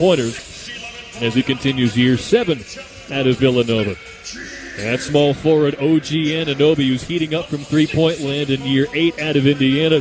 pointers as he continues year 7 out of Villanova. That small forward OG Anunoby, who's heating up from three-point land in year 8 out of Indiana.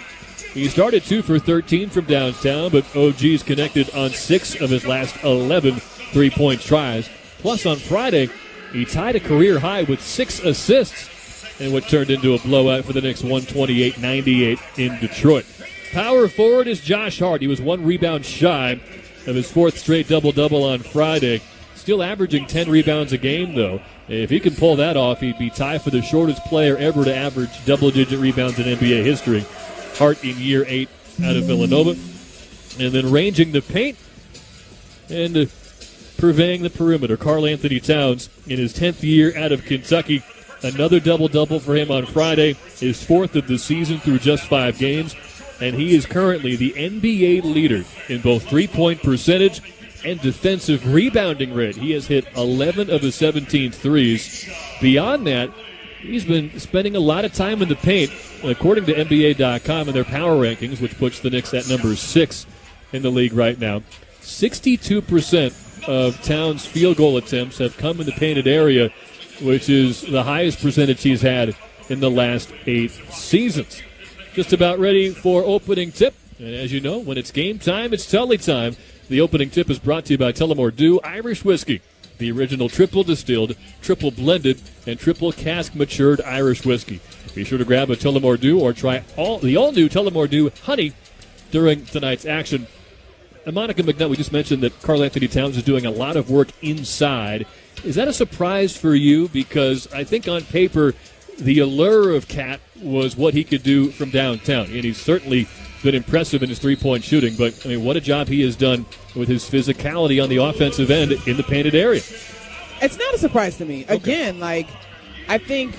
He started 2 for 13 from downtown, but OG's connected on 6 of his last 11 three-point tries. Plus, on Friday, he tied a career high with 6 assists in what turned into a blowout for the Knicks, 128-98 in Detroit. Power forward is Josh Hart. He was 1 rebound shy of his 4th straight double-double on Friday. Still averaging 10 rebounds a game, though. If he can pull that off, he'd be tied for the shortest player ever to average double-digit rebounds in NBA history. Hart in year 8 out of Villanova. And then ranging the paint and purveying the perimeter, Karl Anthony Towns in his 10th year out of Kentucky. Another double-double for him on Friday, his 4th of the season through just 5 games. And he is currently the NBA leader in both three-point percentage and defensive rebounding rate. He has hit 11 of his 17 threes. Beyond that, he's been spending a lot of time in the paint, according to NBA.com and their power rankings, which puts the Knicks at number 6 in the league right now. 62% of Towns' field goal attempts have come in the painted area, which is the highest percentage he's had in the last 8 seasons. Just about ready for opening tip. And as you know, when it's game time, it's Tully time. The opening tip is brought to you by Tullamore Dew Irish Whiskey, the original triple distilled, triple blended, and triple cask matured Irish whiskey. Be sure to grab a Tullamore Dew or try the all-new Tullamore Dew Honey during tonight's action. And Monica McNutt, we just mentioned that Karl Anthony Towns is doing a lot of work inside. Is that a surprise for you? Because I think on paper, the allure of Cat was what he could do from downtown. And he's certainly been impressive in his three-point shooting. But, I mean, what a job he has done with his physicality on the offensive end in the painted area. It's not a surprise to me. Okay. Again, I think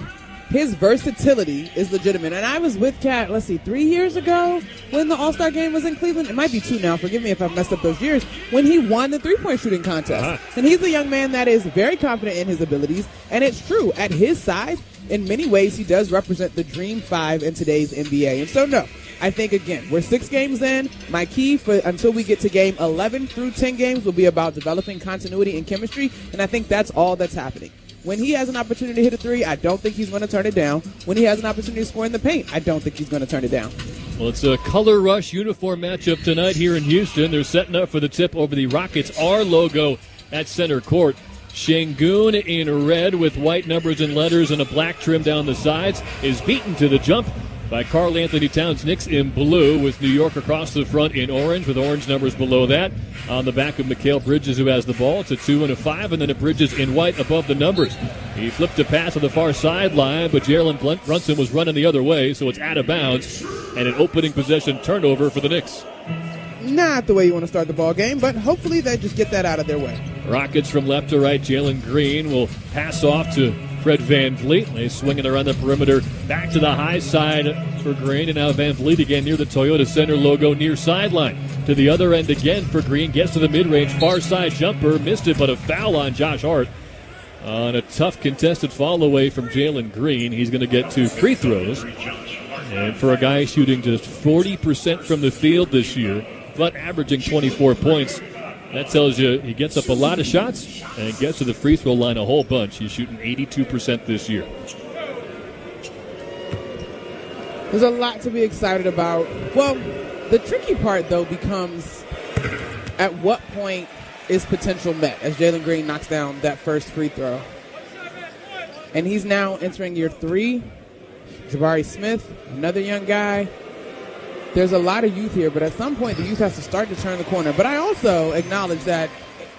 his versatility is legitimate. And I was with Cat, 3 years ago when the All-Star game was in Cleveland. It might be 2 now. Forgive me if I've messed up those years. When he won the three-point shooting contest. Uh-huh. And he's a young man that is very confident in his abilities. And it's true. At his size, in many ways, he does represent the Dream 5 in today's NBA. And so, no, I think, again, we're 6 games in. My key for until we get to game 11 through 10 games will be about developing continuity and chemistry. And I think that's all that's happening. When he has an opportunity to hit a 3, I don't think he's going to turn it down. When he has an opportunity to score in the paint, I don't think he's going to turn it down. Well, it's a color rush uniform matchup tonight here in Houston. They're setting up for the tip over the Rockets R logo at center court. Şengün in red with white numbers and letters and a black trim down the sides is beaten to the jump by Karl Anthony Towns. Knicks in blue with New York across the front in orange with orange numbers below that. On the back of Mikal Bridges, who has the ball. It's a 2 and a 5, and then a Bridges in white above the numbers. He flipped a pass on the far sideline, but Jalen Brunson was running the other way, so it's out of bounds and an opening possession turnover for the Knicks. Not the way you want to start the ball game, but hopefully they just get that out of their way. Rockets from left to right. Jalen Green will pass off to Fred VanVleet. They swing it around the perimeter back to the high side for Green, and now VanVleet again near the Toyota Center logo near sideline. To the other end again for Green. Gets to the mid-range far side jumper. Missed it, but a foul on Josh Hart. On a tough contested fall away from Jalen Green. He's going to get 2 free throws. And for a guy shooting just 40% from the field this year, but averaging 24 points, that tells you he gets up a lot of shots and gets to the free throw line a whole bunch. He's shooting 82% this year. There's a lot to be excited about. Well, the tricky part, though, becomes at what point is potential met as Jalen Green knocks down that first free throw. And he's now entering year 3. Jabari Smith, another young guy. There's a lot of youth here, but at some point the youth has to start to turn the corner. But I also acknowledge that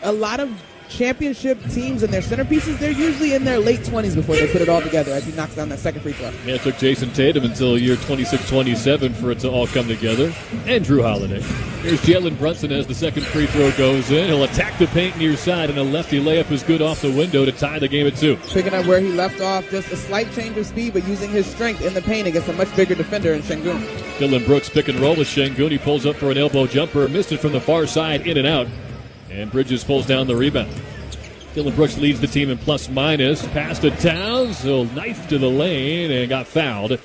a lot of championship teams and their centerpieces, they're usually in their late 20s before they put it all together as he knocks down that second free throw. Yeah, it took Jason Tatum until year 26-27 for it to all come together. And Drew Holiday. Here's Jalen Brunson as the second free throw goes in. He'll attack the paint near side, and a lefty layup is good off the window to tie the game at 2. Picking up where he left off, just a slight change of speed, but using his strength in the paint against a much bigger defender in Şengün. Dillon Brooks pick and roll with Şengün. He pulls up for an elbow jumper. Missed it from the far side, in and out. And Bridges pulls down the rebound. Dillon Brooks leads the team in plus-minus. Pass to Towns. He'll knife to the lane and got fouled.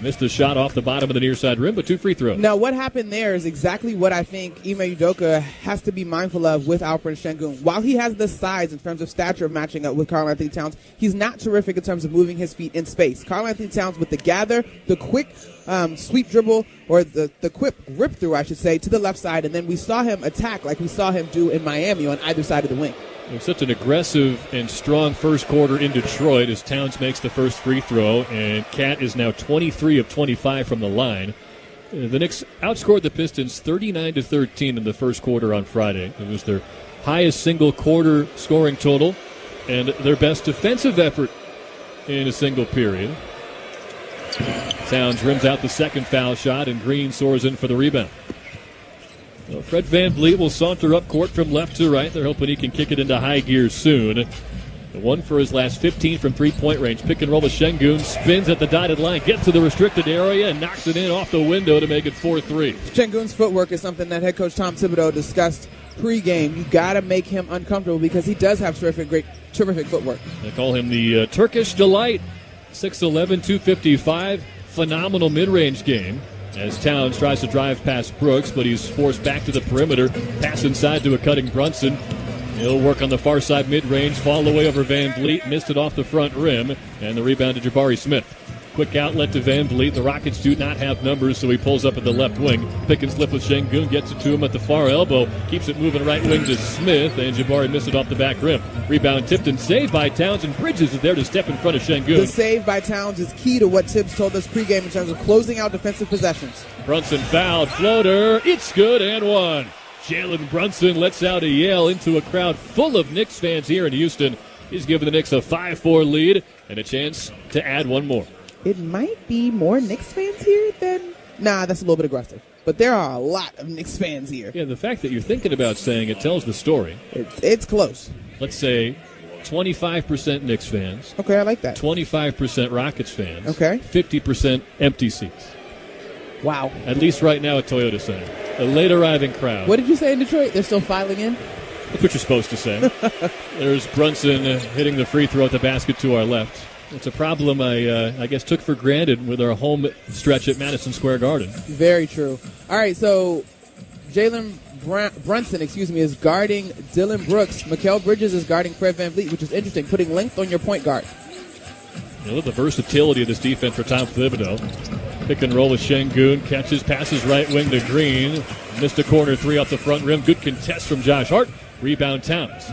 Missed a shot off the bottom of the near side rim, but 2 free throws. Now, what happened there is exactly what I think Ime Udoka has to be mindful of with Alperen Sengun. While he has the size in terms of stature of matching up with Karl-Anthony Towns, he's not terrific in terms of moving his feet in space. Karl-Anthony Towns with the gather, the quick sweep dribble, or the quick rip through, I should say, to the left side, and then we saw him attack like we saw him do in Miami on either side of the wing. It was such an aggressive and strong first quarter in Detroit as Towns makes the first free throw, and Cat is now 23 of 25 from the line. The Knicks outscored the Pistons 39-13 in the first quarter on Friday. It was their highest single quarter scoring total and their best defensive effort in a single period. Towns rims out the second foul shot, and Green soars in for the rebound. Well, Fred VanVleet will saunter up court from left to right. They're hoping he can kick it into high gear soon. The one for his last 15 from three-point range. Pick and roll with Sengun. Spins at the dotted line. Gets to the restricted area and knocks it in off the window to make it 4-3. Sengun's footwork is something that head coach Tom Thibodeau discussed pregame. You got to make him uncomfortable because he does have terrific footwork. They call him the Turkish Delight. 6'11", 255. Phenomenal mid-range game. As Towns tries to drive past Brooks, but he's forced back to the perimeter. Pass inside to a cutting Brunson. He'll work on the far side mid-range, fall away over VanVleet, missed it off the front rim, and the rebound to Jabari Smith. Quick outlet to VanVleet. The Rockets do not have numbers, so he pulls up at the left wing. Pick and slip with Sengun, gets it to him at the far elbow, keeps it moving right wing to Smith, and Jabari missed it off the back rim. Rebound tipped and saved by Towns, and Bridges is there to step in front of Sengun. The save by Towns is key to what Tibbs told us pregame in terms of closing out defensive possessions. Brunson fouled, floater, it's good, and one. Jalen Brunson lets out a yell into a crowd full of Knicks fans here in Houston. He's given the Knicks a 5-4 lead and a chance to add one more. It might be more Knicks fans here than... Nah, that's a little bit aggressive. But there are a lot of Knicks fans here. Yeah, the fact that you're thinking about saying it tells the story. It's close. Let's say 25% Knicks fans. Okay, I like that. 25% Rockets fans. Okay. 50% empty seats. Wow. At least right now at Toyota Center. A late arriving crowd. What did you say in Detroit? They're still filing in? That's what you're supposed to say. There's Brunson hitting the free throw at the basket to our left. It's a problem I guess took for granted with our home stretch at Madison Square Garden. Very true. All right, so Jalen Brunson, is guarding Dylan Brooks. Mikal Bridges is guarding Fred VanVleet, which is interesting, putting length on your point guard. You know, the versatility of this defense for Tom Thibodeau. Pick and roll with Sengun. Catches, passes right wing to Green. Missed a corner three off the front rim. Good contest from Josh Hart. Rebound Towns.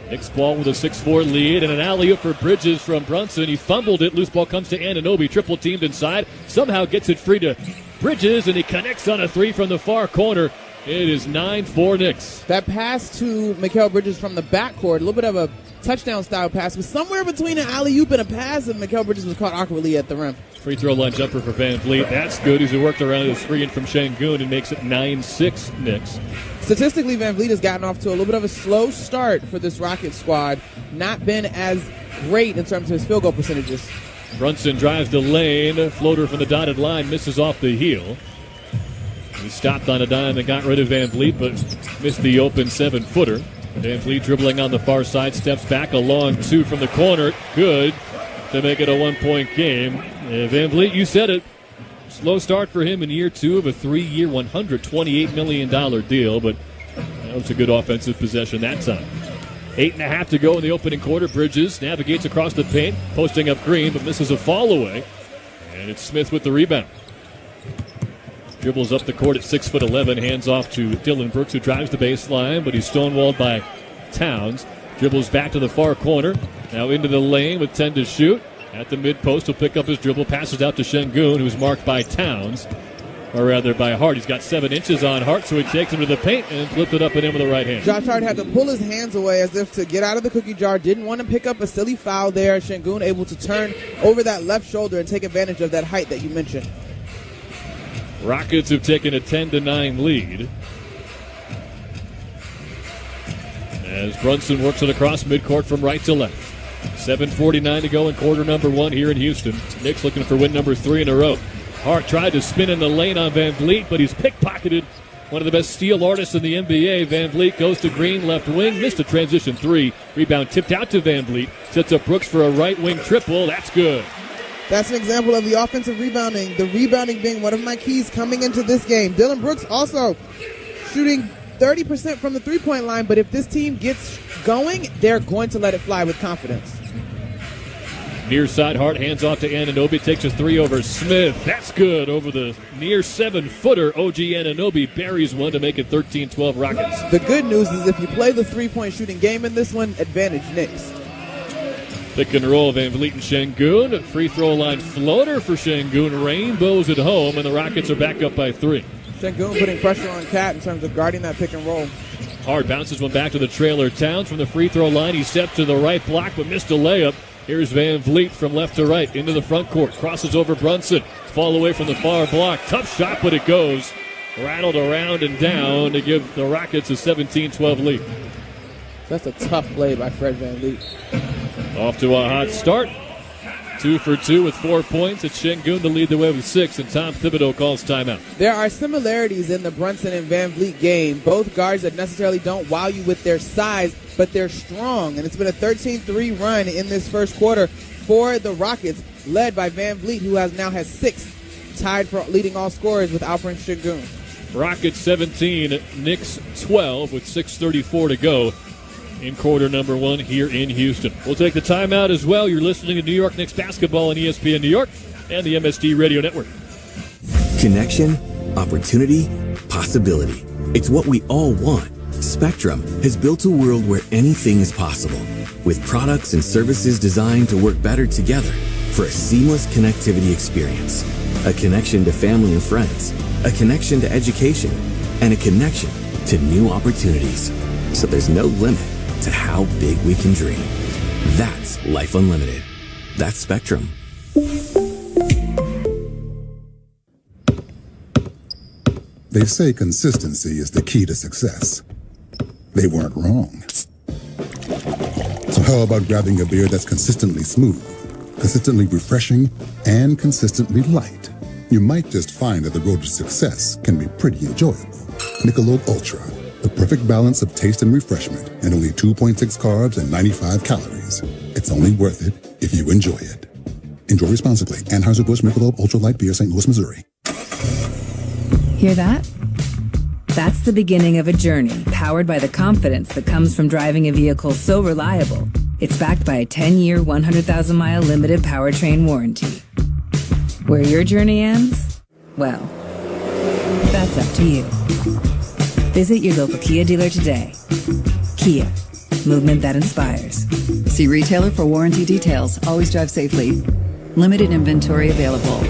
Knicks ball with a 6-4 lead and an alley-oop for Bridges from Brunson. He fumbled it. Loose ball comes to Anunoby. Triple teamed inside. Somehow gets it free to Bridges, and he connects on a three from the far corner. It is 9-4 Knicks. That pass to Mikal Bridges from the backcourt, a little bit of a touchdown-style pass, was somewhere between an alley-oop and a pass, and Mikal Bridges was caught awkwardly at the rim. Free throw line jumper for VanVleet. That's good. He's worked around the screen from Sengun and makes it 9-6 Knicks. Statistically, VanVleet has gotten off to a little bit of a slow start for this Rockets squad. Not been as great in terms of his field goal percentages. Brunson drives the lane. Floater from the dotted line misses off the heel. He stopped on a dime and got rid of VanVleet, but missed the open 7-footer. VanVleet dribbling on the far side, steps back, a long two from the corner. Good to make it a 1-point game. VanVleet, you said it. Slow start for him in year two of a 3-year, $128 million deal, but that was a good offensive possession that time. 8.5 to go in the opening quarter. Bridges navigates across the paint, posting up Green, but misses a fall away. And it's Smith with the rebound. Dribbles up the court at 6'11", hands off to Dylan Brooks, who drives the baseline, but he's stonewalled by Towns. Dribbles back to the far corner, now into the lane with 10 to shoot. At the mid-post, he'll pick up his dribble, passes out to Sengun, who's marked by Towns, or rather by Hart. He's got 7 inches on Hart, so he takes him to the paint and flipped it up and in with the right hand. Josh Hart had to pull his hands away as if to get out of the cookie jar. Didn't want to pick up a silly foul there. Sengun able to turn over that left shoulder and take advantage of that height that you mentioned. Rockets have taken a 10-9 lead. As Brunson works it across midcourt from right to left. 7:49 to go in quarter number one here in Houston. Knicks looking for win number 3 in a row. Hart tried to spin in the lane on VanVleet, but he's pickpocketed. One of the best steal artists in the NBA. VanVleet goes to Green, left wing, missed a transition 3. Rebound tipped out to VanVleet. Sets up Brooks for a right wing triple. That's good. That's an example of the offensive rebounding, the rebounding being one of my keys coming into this game. Dillon Brooks also shooting 30% from the three-point line, but if this team gets going, they're going to let it fly with confidence. Near side, Hart hands off to Anunoby, takes a three over Smith. That's good over the near 7-footer. OG Anunoby buries one to make it 13-12 Rockets. The good news is if you play the three-point shooting game in this one, advantage Knicks. Pick and roll, Van Vliet and Şengün. Free throw line floater for Şengün. Rainbows at home, and the Rockets are back up by 3. Şengün putting pressure on Cat in terms of guarding that pick and roll. Hart bounces one back to the trailer. Towns from the free throw line. He steps to the right block but missed a layup. Here's Van Vliet from left to right into the front court. Crosses over Brunson. Fall away from the far block. Tough shot, but it goes. Rattled around and down to give the Rockets a 17-12 lead. That's a tough play by Fred Van Vliet. Off to a hot start. 2 for 2 with 4 points. It's Şengün to lead the way with 6, and Tom Thibodeau calls timeout. There are similarities in the Brunson and Van Vliet game. Both guards that necessarily don't wow you with their size, but they're strong. And it's been a 13-3 run in this first quarter for the Rockets, led by Van Vliet, who now has 6, tied for leading all scorers with Alperen Şengün. Rockets 17, Knicks 12 with 6:34 to go in quarter number 1 here in Houston. We'll take the timeout as well. You're listening to New York Knicks basketball on ESPN New York and the MSD Radio Network. Connection, opportunity, possibility. It's what we all want. Spectrum has built a world where anything is possible, with products and services designed to work better together for a seamless connectivity experience. A connection to family and friends, a connection to education, and a connection to new opportunities. So there's no limit to how big we can dream. That's Life Unlimited. That's Spectrum. They say consistency is the key to success. They weren't wrong. So how about grabbing a beer that's consistently smooth, consistently refreshing, and consistently light? You might just find that the road to success can be pretty enjoyable. Michelob Ultra, the perfect balance of taste and refreshment, and only 2.6 carbs and 95 calories. It's only worth it if you enjoy it. Enjoy responsibly. Anheuser-Busch Michelob Ultra Light Beer, St. Louis, Missouri. Hear that? That's the beginning of a journey powered by the confidence that comes from driving a vehicle so reliable. It's backed by a 10-year, 100,000-mile limited powertrain warranty. Where your journey ends? Well, that's up to you. Visit your local Kia dealer today. Kia, movement that inspires. See retailer for warranty details. Always drive safely. Limited inventory available.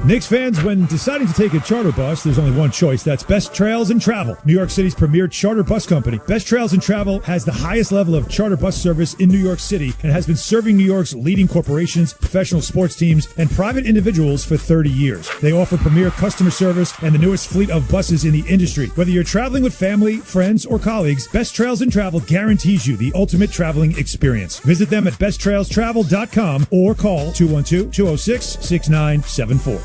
Knicks fans, when deciding to take a charter bus, there's only one choice. That's Best Trails and Travel, New York City's premier charter bus company. Best Trails and Travel has the highest level of charter bus service in New York City and has been serving New York's leading corporations, professional sports teams, and private individuals for 30 years. They offer premier customer service and the newest fleet of buses in the industry. Whether you're traveling with family, friends, or colleagues, Best Trails and Travel guarantees you the ultimate traveling experience. Visit them at besttrailstravel.com or call 212-206-6974.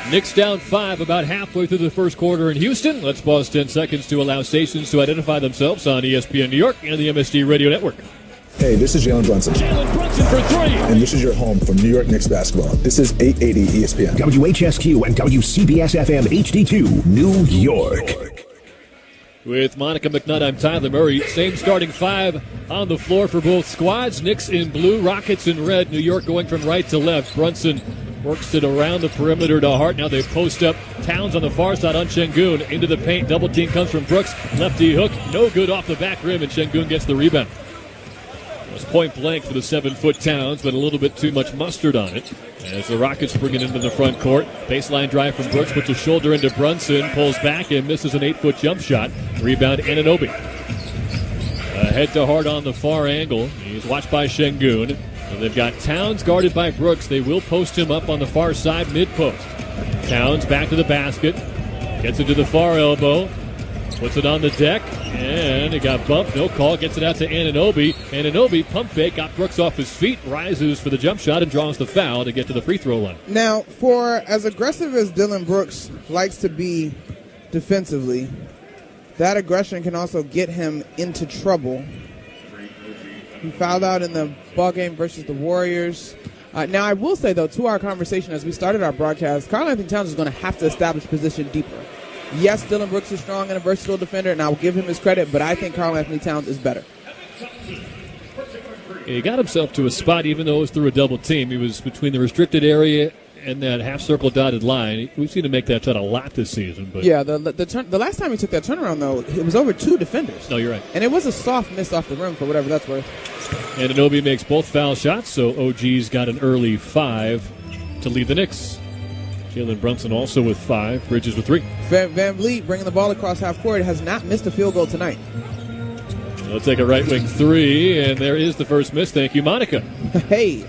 Knicks down 5 about halfway through the first quarter in Houston. Let's pause 10 seconds to allow stations to identify themselves on ESPN New York and the MSD Radio Network. Hey, this is Jalen Brunson. Jalen Brunson for 3. And this is your home for New York Knicks basketball. This is 880 ESPN. WHSQ and WCBS-FM HD2, New York. With Monica McNutt, I'm Tyler Murray. Same starting 5 on the floor for both squads. Knicks in blue, Rockets in red. New York going from right to left. Brunson works it around the perimeter to Hart. Now they post up. Towns on the far side on Şengün. Into the paint. Double team comes from Brooks. Lefty hook. No good off the back rim, and Şengün gets the rebound. It was point blank for the 7-foot Towns, but a little bit too much mustard on it. As the Rockets bring it into the front court. Baseline drive from Brooks. Puts a shoulder into Brunson. Pulls back and misses an 8-foot jump shot. Rebound Anunoby. Head to Hart on the far angle. He's watched by Şengün. And they've got Towns guarded by Brooks. They will post him up on the far side, mid-post. Towns back to the basket. Gets it to the far elbow. Puts it on the deck. And it got bumped. No call. Gets it out to Anunoby. Anunoby, pump fake, got Brooks off his feet. Rises for the jump shot and draws the foul to get to the free throw line. Now, for as aggressive as Dillon Brooks likes to be defensively, that aggression can also get him into trouble He fouled out in the ball game versus the Warriors. Now, I will say, though, to our conversation as we started our broadcast, Karl-Anthony Towns is going to have to establish position deeper. Yes, Dillon Brooks is strong and a versatile defender, and I will give him his credit, but I think Karl-Anthony Towns is better. He got himself to a spot, even though it was through a double team. He was between the restricted area and that half-circle dotted line. We've seen him make that shot a lot this season. But yeah, the last time he took that turnaround, though, it was over 2 defenders. No, you're right. And it was a soft miss off the rim for whatever that's worth. And Anunoby makes both foul shots, so OG's got an early 5 to lead the Knicks. Jalen Brunson also with 5, Bridges with 3. Van Vliet, bringing the ball across half court, has not missed a field goal tonight. They'll take a right wing 3, and there is the first miss. Thank you, Monica. Hey.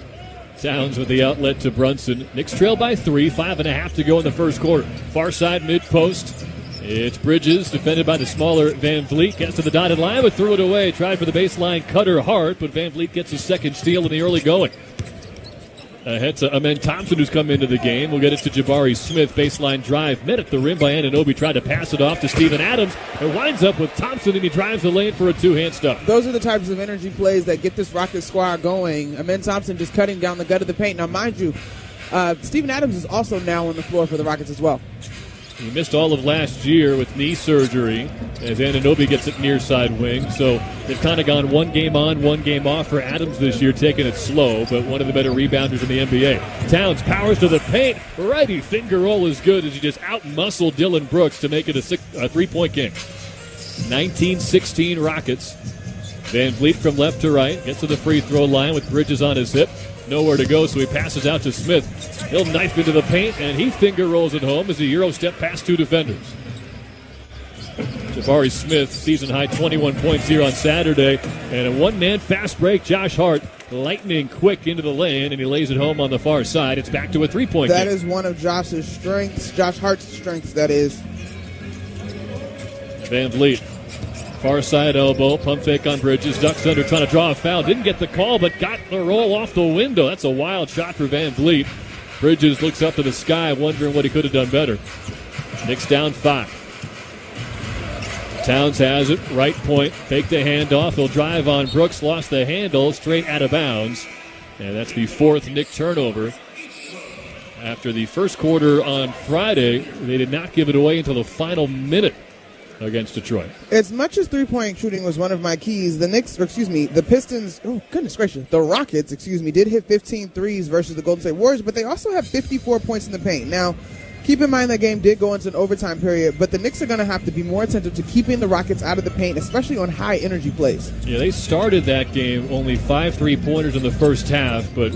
Towns with the outlet to Brunson. Knicks trail by 3, 5.5 to go in the first quarter. Far side mid post. It's Bridges, defended by the smaller Van Vliet. Gets to the dotted line, but threw it away. Tried for the baseline cutter Hart, but Van Vliet gets his second steal in the early going. Ahead to Amen Thompson, who's come into the game. We'll get it to Jabari Smith. Baseline drive. Met at the rim by Anunoby. Tried to pass it off to Steven Adams. It winds up with Thompson, and he drives the lane for a two-hand stop. Those are the types of energy plays that get this Rocket squad going. Amen Thompson just cutting down the gut of the paint. Now, mind you, Steven Adams is also now on the floor for the Rockets as well. He missed all of last year with knee surgery as Anunoby gets it near side wing. So they've kind of gone one game on, one game off for Adams this year, taking it slow, but one of the better rebounders in the NBA. Towns powers to the paint. Righty finger roll is good as he just out-muscled Dillon Brooks to make it a 3-point game. 19-16 Rockets. Van Vliet from left to right. Gets to the free throw line with Bridges on his hip. Nowhere to go, so he passes out to Smith. He'll knife into the paint, and he finger rolls it home as he Euro step past 2 defenders. Jabari Smith, season-high 21 points here on Saturday. And a one-man fast break, Josh Hart, lightning quick into the lane, and he lays it home on the far side. It's back to a 3-point game. That is one of Josh's strengths, Josh Hart's strengths, that is. Van Vliet. Far side elbow, pump fake on Bridges, ducks under, trying to draw a foul. Didn't get the call, but got the roll off the window. That's a wild shot for Van Vliet. Bridges looks up to the sky, wondering what he could have done better. Knicks down 5. Towns has it, right point, fake the handoff. He'll drive on Brooks, lost the handle, straight out of bounds. And that's the 4th Knick turnover. After the first quarter on Friday, they did not give it away until the final minute against Detroit. As much as three-point shooting was one of my keys, the Pistons, the Rockets, did hit 15 threes versus the Golden State Warriors, but they also have 54 points in the paint. Now, keep in mind that game did go into an overtime period, but the Knicks are going to have to be more attentive to keeping the Rockets out of the paint, especially on high-energy plays. Yeah, they started that game only 5 3-pointers in the first half, but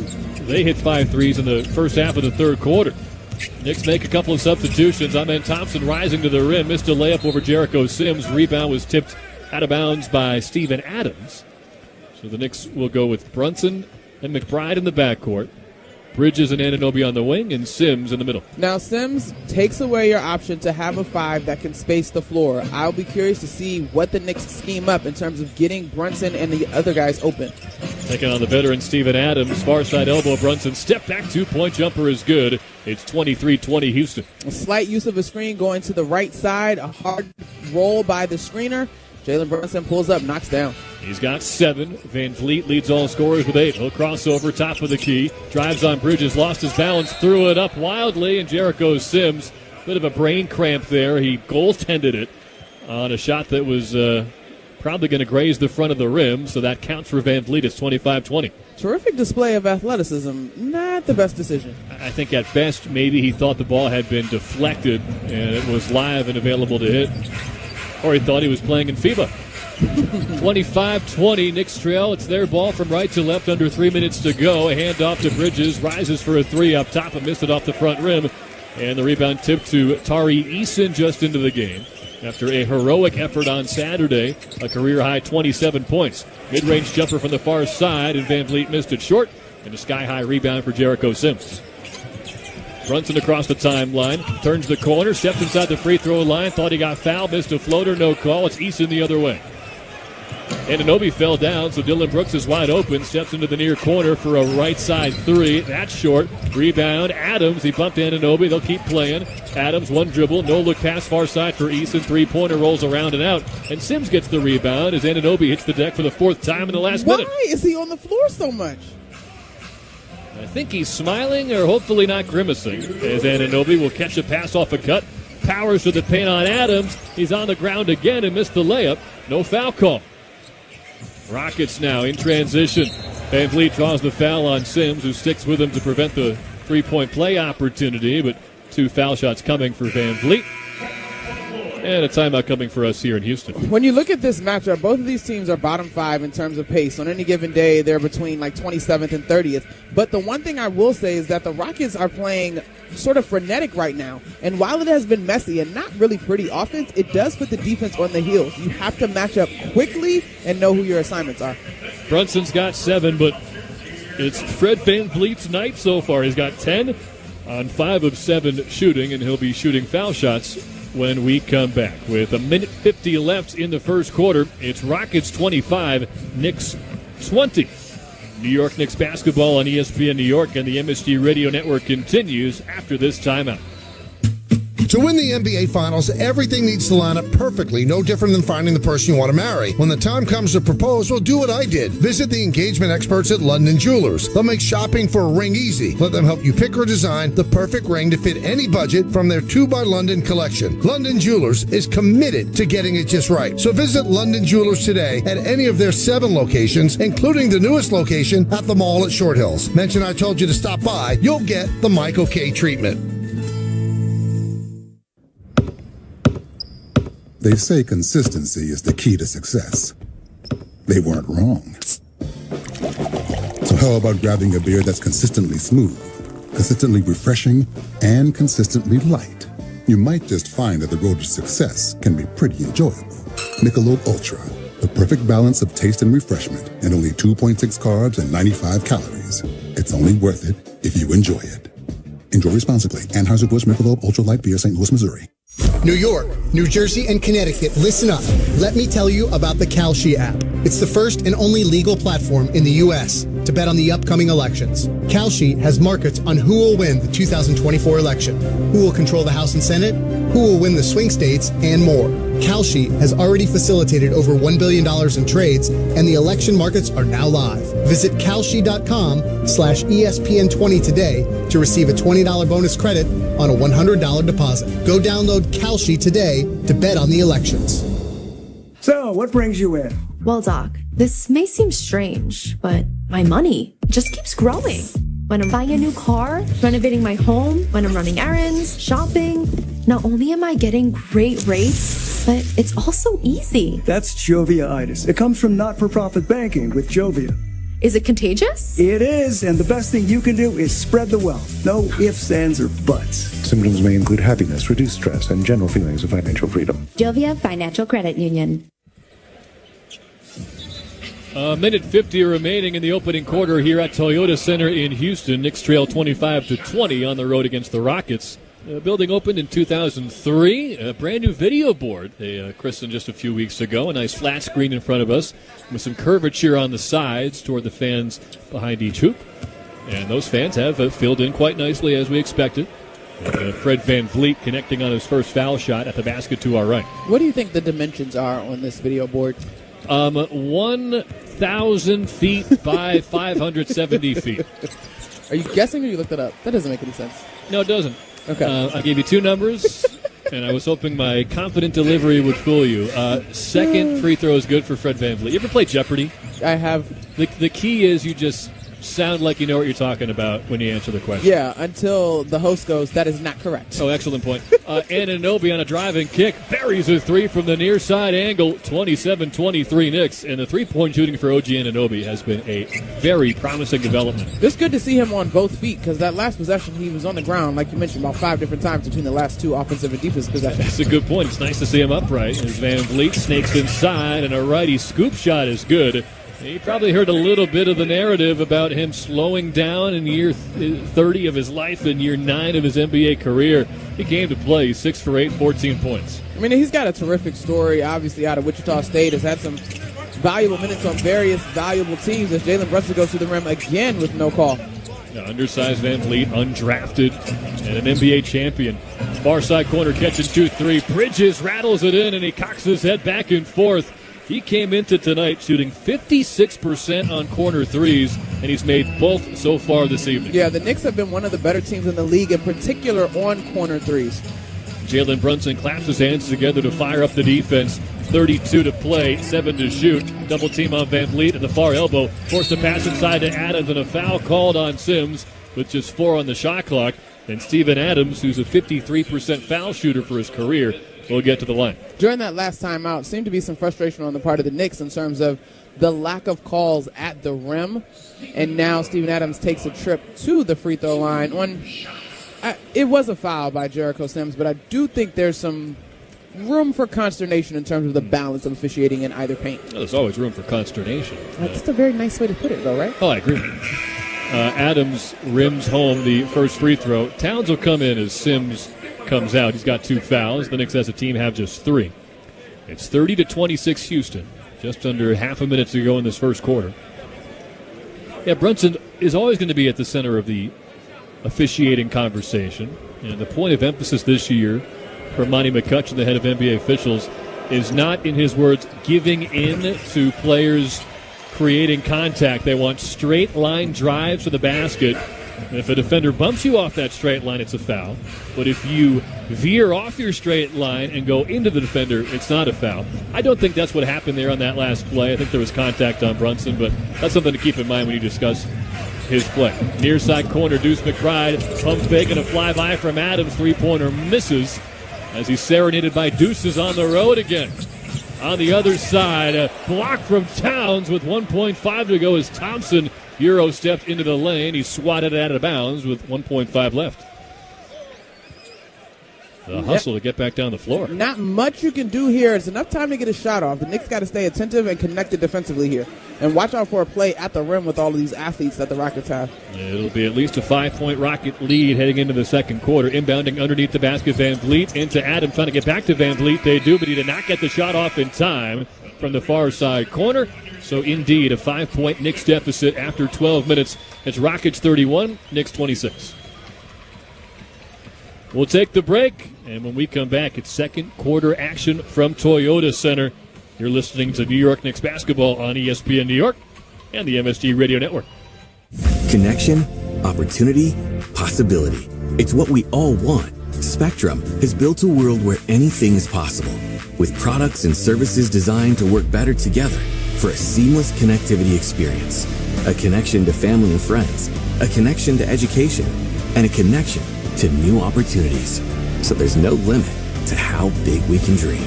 they hit 5 threes in the first half of the third quarter. Knicks make a couple of substitutions. Amen Thompson rising to the rim. Missed a layup over Jericho Sims. Rebound was tipped out of bounds by Steven Adams. So the Knicks will go with Brunson and McBride in the backcourt. Bridges and Anunoby on the wing, and Sims in the middle. Now, Sims takes away your option to have a 5 that can space the floor. I'll be curious to see what the Knicks scheme up in terms of getting Brunson and the other guys open. Taking on the veteran Steven Adams. Far side elbow, Brunson. Step back, 2-point jumper is good. It's 23-20 Houston. A slight use of a screen going to the right side. A hard roll by the screener. Jalen Brunson pulls up, knocks down. He's got 7. Van Vliet leads all scorers with 8. He'll cross over, top of the key. Drives on Bridges, lost his balance, threw it up wildly, and Jericho Sims, bit of a brain cramp there. He goaltended it on a shot that was probably going to graze the front of the rim, so that counts for Van Vliet. It's 25-20. Terrific display of athleticism. Not the best decision. I think at best maybe he thought the ball had been deflected and it was live and available to hit. Or he thought he was playing in FIBA. 25-20, Knicks trail. It's their ball from right to left, under 3 minutes to go. A handoff to Bridges, rises for a 3 up top and missed it off the front rim. And the rebound tipped to Tari Eason just into the game. After a heroic effort on Saturday, a career-high 27 points. Mid-range jumper from the far side, and Van Vliet missed it short. And a sky-high rebound for Jericho Sims. Brunson across the timeline, turns the corner, steps inside the free throw line, thought he got fouled, missed a floater, no call. It's Eason the other way. Anunoby fell down, so Dylan Brooks is wide open. Steps into the near corner for a right side three. That's short. Rebound. Adams. He bumped Anunoby. They'll keep playing. Adams, one dribble. No look pass far side for Eason. Three-pointer rolls around and out. And Sims gets the rebound as Anunoby hits the deck for the fourth time in the last minute. Why is he on the floor so much? I think he's smiling or hopefully not grimacing as Anunoby will catch a pass off a cut. Powers to the paint on Adams. He's on the ground again and missed the layup. No foul call. Rockets now in transition. Van Vliet draws the foul on Sims, who sticks with him to prevent the three-point play opportunity, but two foul shots coming for Van Vliet. And a timeout coming for us here in Houston. When you look at this matchup, both of these teams are bottom 5 in terms of pace. On any given day, they're between like 27th and 30th. But the one thing I will say is that the Rockets are playing sort of frenetic right now. And while it has been messy and not really pretty offense, it does put the defense on the heels. You have to match up quickly and know who your assignments are. Brunson's got 7, but it's Fred Van Vliet's night so far. He's got 10 on 5 of 7 shooting, and he'll be shooting foul shots when we come back. With a minute 50 left in the first quarter, it's Rockets 25, Knicks 20. New York Knicks basketball on ESPN New York and the MSG Radio Network continues after this timeout. To win the NBA Finals, everything needs to line up perfectly, no different than finding the person you want to marry. When the time comes to propose, well, do what I did. Visit the engagement experts at London Jewelers. They'll make shopping for a ring easy. Let them help you pick or design the perfect ring to fit any budget from their 2 by London collection. London Jewelers is committed to getting it just right. So visit London Jewelers today at any of their 7 locations, including the newest location at the mall at Short Hills. Mention I told you to stop by. You'll get the Michael K treatment. They say consistency is the key to success. They weren't wrong. So how about grabbing a beer that's consistently smooth, consistently refreshing, and consistently light? You might just find that the road to success can be pretty enjoyable. Michelob Ultra, the perfect balance of taste and refreshment, and only 2.6 carbs and 95 calories. It's only worth it if you enjoy it. Enjoy responsibly. Anheuser-Busch Michelob Ultra Light Beer, St. Louis, Missouri. New York, New Jersey, and Connecticut, listen up. Let me tell you about the Kalshi app. It's the first and only legal platform in the U.S. to bet on the upcoming elections. Kalshi has markets on who will win the 2024 election, who will control the House and Senate, who will win the swing states, and more. Kalshi has already facilitated over $1 billion in trades, and the election markets are now live. Visit Kalshi.com/ESPN20 today to receive a $20 bonus credit on a $100 deposit. Go download Kalshi today to bet on the elections. So, what brings you in? Well, Doc, this may seem strange, but my money just keeps growing. When I'm buying a new car, renovating my home, when I'm running errands, shopping, not only am I getting great rates, but it's also easy. That's Jovia-itis. It comes from not-for-profit banking with Jovia. Is it contagious? It is, and the best thing you can do is spread the wealth. No ifs, ands, or buts. Symptoms may include happiness, reduced stress, and general feelings of financial freedom. Jovia Financial Credit Union. A minute 50 remaining in the opening quarter here at Toyota Center in Houston. Knicks trail 25-20 on the road against the Rockets. The building opened in 2003. A brand new video board they christened just a few weeks ago. A nice flat screen in front of us with some curvature on the sides toward the fans behind each hoop. And those fans have filled in quite nicely as we expected. Fred Van Vliet connecting on his first foul shot at the basket to our right. What do you think the dimensions are on this video board? 1,000 feet by 570 feet. Are you guessing or you looked it up? That doesn't make any sense. No, it doesn't. Okay. I gave you 2 numbers, and I was hoping my confident delivery would fool you. Second free throw is good for Fred Van Vliet. You ever play Jeopardy? I have. The key is you just sound like you know what you're talking about when you answer the question. Yeah, until the host goes, that is not correct. Oh, excellent point. Anunoby on a driving kick buries a 3 from the near side angle, 27-23 Knicks. And the three-point shooting for OG Anunoby has been a very promising development. It's good to see him on both feet because that last possession he was on the ground, like you mentioned, about 5 different times between the last 2 offensive and defensive possessions. That's a good point. It's nice to see him upright as Van Vliet snakes inside, and a righty scoop shot is good. You probably heard a little bit of the narrative about him slowing down in year 30 of his life and year 9 of his NBA career. He came to play 6 for 8, 14 points. I mean, he's got a terrific story, obviously, out of Wichita State. Has had some valuable minutes on various valuable teams as Jalen Brunson goes to the rim again with no call. Undersized Van Vliet, undrafted, and an NBA champion. Far side corner catching 2-3. Bridges rattles it in, and he cocks his head back and forth. He came into tonight shooting 56% on corner threes, and he's made both so far this evening. Yeah, the Knicks have been one of the better teams in the league, in particular on corner threes. Jalen Brunson claps his hands together to fire up the defense. 32 to play, 7 to shoot. Double team on Van Vliet at the far elbow. Forced to pass inside to Adams, and a foul called on Sims with just 4 on the shot clock. And Steven Adams, who's a 53% foul shooter for his career, will get to the line. During that last timeout, seemed to be some frustration on the part of the Knicks in terms of the lack of calls at the rim. And now Steven Adams takes a trip to the free throw line. It was a foul by Jericho Sims, but I do think there's some room for consternation in terms of the balance of officiating in either paint. Well, there's always room for consternation. That's a very nice way to put it, though, right? Oh, I agree. Adams rims home the first free throw. Towns will come in as Sims comes out. He's got 2 fouls. The Knicks as a team have just 3. It's 30-26 Houston. Just under half a minute to go in this first quarter. Yeah, Brunson is always going to be at the center of the officiating conversation. And the point of emphasis this year for Monty McCutcheon, the head of NBA officials, is not, in his words, giving in to players creating contact. They want straight line drives to the basket. And if a defender bumps you off that straight line, it's a foul. But if you veer off your straight line and go into the defender, it's not a foul. I don't think that's what happened there on that last play. I think there was contact on Brunson, but that's something to keep in mind when you discuss his play. Near side corner, Deuce McBride, pump fake and a fly-by from Adams. Three-pointer misses as he's serenaded by Deuces on the road again. On the other side, a block from Towns with 1.5 to go as Thompson Euro stepped into the lane. He swatted it out of bounds with 1.5 left. The hustle to get back down the floor. Not much you can do here. It's enough time to get a shot off. The Knicks got to stay attentive and connected defensively here. And watch out for a play at the rim with all of these athletes that the Rockets have. It'll be at least a 5-point Rocket lead heading into the second quarter. Inbounding underneath the basket, Van Vliet into Adam, trying to get back to Van Vliet. They do, but he did not get the shot off in time from the far side corner. So indeed, a 5-point Knicks deficit after 12 minutes. It's Rockets 31, Knicks 26. We'll take the break, and when we come back, it's second quarter action from Toyota Center. You're listening to New York Knicks basketball on ESPN New York and the MSG Radio Network. Connection, opportunity, possibility. It's what we all want. Spectrum has built a world where anything is possible, with products and services designed to work better together for a seamless connectivity experience. A connection to family and friends, a connection to education, and a connection to new opportunities. So there's no limit to how big we can dream.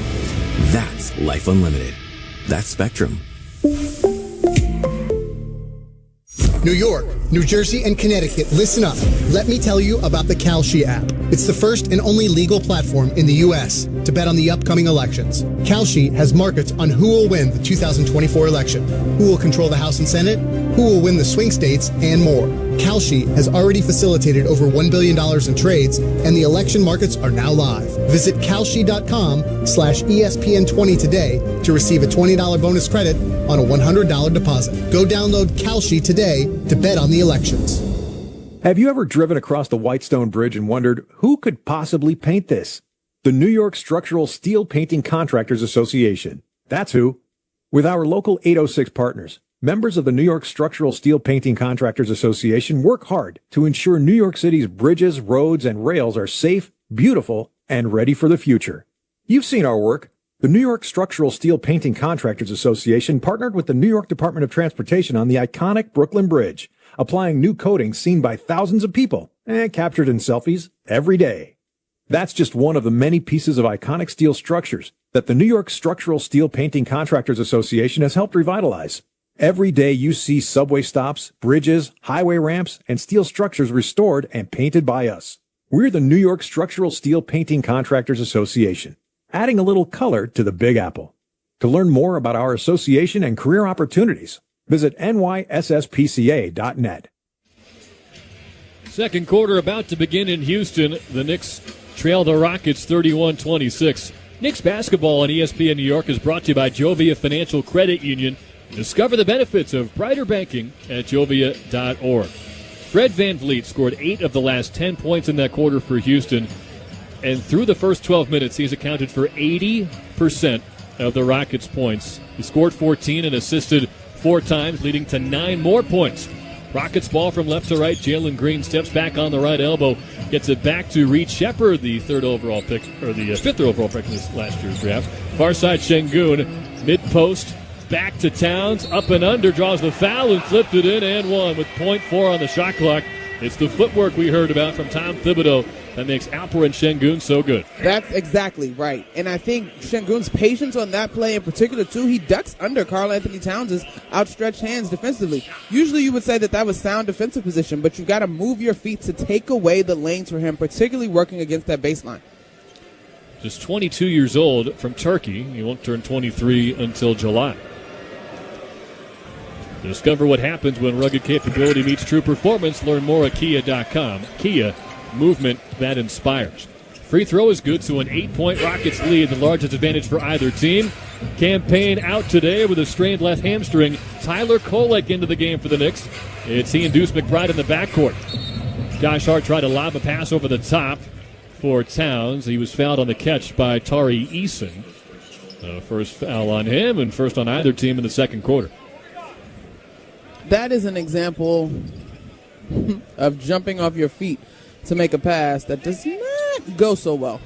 That's Life Unlimited. That's Spectrum. New York, New Jersey, and Connecticut, listen up. Let me tell you about the Kalshi app. It's the first and only legal platform in the U.S. to bet on the upcoming elections. Kalshi has markets on who will win the 2024 election, who will control the House and Senate, who will win the swing states, and more. Kalshi has already facilitated over $1 billion in trades, and the election markets are now live. Visit Kalshi.com/ESPN20 today to receive a $20 bonus credit on a $100 deposit. Go download Kalshi today to bet on the elections. Have you ever driven across the Whitestone Bridge and wondered who could possibly paint this? The New York Structural Steel Painting Contractors Association. That's who. With our local 806 partners, members of the New York Structural Steel Painting Contractors Association work hard to ensure New York City's bridges, roads, and rails are safe, beautiful, and ready for the future. You've seen our work. The New York Structural Steel Painting Contractors Association partnered with the New York Department of Transportation on the iconic Brooklyn Bridge, applying new coatings seen by thousands of people and captured in selfies every day. That's just one of the many pieces of iconic steel structures that the New York Structural Steel Painting Contractors Association has helped revitalize. Every day you see subway stops, bridges, highway ramps, and steel structures restored and painted by us. We're the New York Structural Steel Painting Contractors Association, adding a little color to the Big Apple. To learn more about our association and career opportunities, visit nysspca.net. Second quarter about to begin in Houston. The Knicks trail the Rockets 31-26. Knicks basketball on ESPN New York is brought to you by Jovia Financial Credit Union. Discover the benefits of brighter banking at jovia.org. Fred VanVleet scored 8 of the last 10 points in that quarter for Houston. And through the first 12 minutes, he's accounted for 80% of the Rockets' points. He scored 14 and assisted 4 times, leading to 9 more points. Rockets ball from left to right. Jalen Green steps back on the right elbow, gets it back to Reed Shepard, the 5th overall pick in this last year's draft. Far side Şengün, mid-post, back to Towns, up and under, draws the foul and flipped it in and one with .4 on the shot clock. It's the footwork we heard about from Tom Thibodeau that makes Alperen Şengün so good. That's exactly right. And I think Şengün's patience on that play in particular, too, he ducks under Karl Anthony Towns' outstretched hands defensively. Usually you would say that was sound defensive position, but you've got to move your feet to take away the lanes for him, particularly working against that baseline. Just 22 years old from Turkey. He won't turn 23 until July. Discover what happens when rugged capability meets true performance. Learn more at Kia.com. Kia, movement that inspires. Free throw is good, so an 8-point Rockets lead, the largest advantage for either team. Campaign out today with a strained left hamstring. Tyler Kolek into the game for the Knicks. It's he and Deuce McBride in the backcourt. Josh Hart tried to lob a pass over the top for Towns. He was fouled on the catch by Tari Eason. First foul on him and first on either team in the second quarter. That is an example of jumping off your feet to make a pass that does not go so well.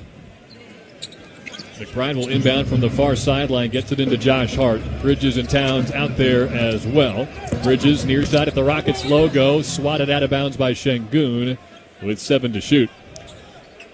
McBride will inbound from the far sideline, gets it into Josh Hart. Bridges and Towns out there as well. Bridges near side at the Rockets logo, swatted out of bounds by Şengün with 7 to shoot.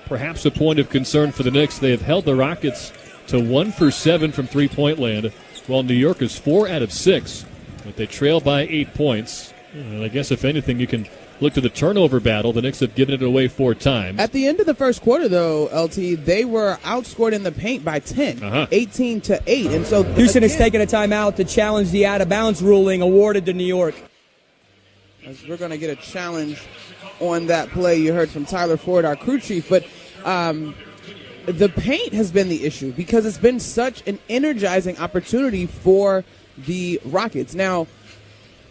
Perhaps a point of concern for the Knicks. They have held the Rockets to 1 for 7 from three-point land, while New York is 4 out of 6. But they trail by 8 points. And I guess, if anything, you can look to the turnover battle. The Knicks have given it away 4 times. At the end of the first quarter, though, LT, they were outscored in the paint by 10, 18-8. And so Houston has taken a timeout to challenge the out-of-bounds ruling awarded to New York. As we're going to get a challenge on that play. You heard from Tyler Ford, our crew chief. But the paint has been the issue because it's been such an energizing opportunity for the Rockets. Now,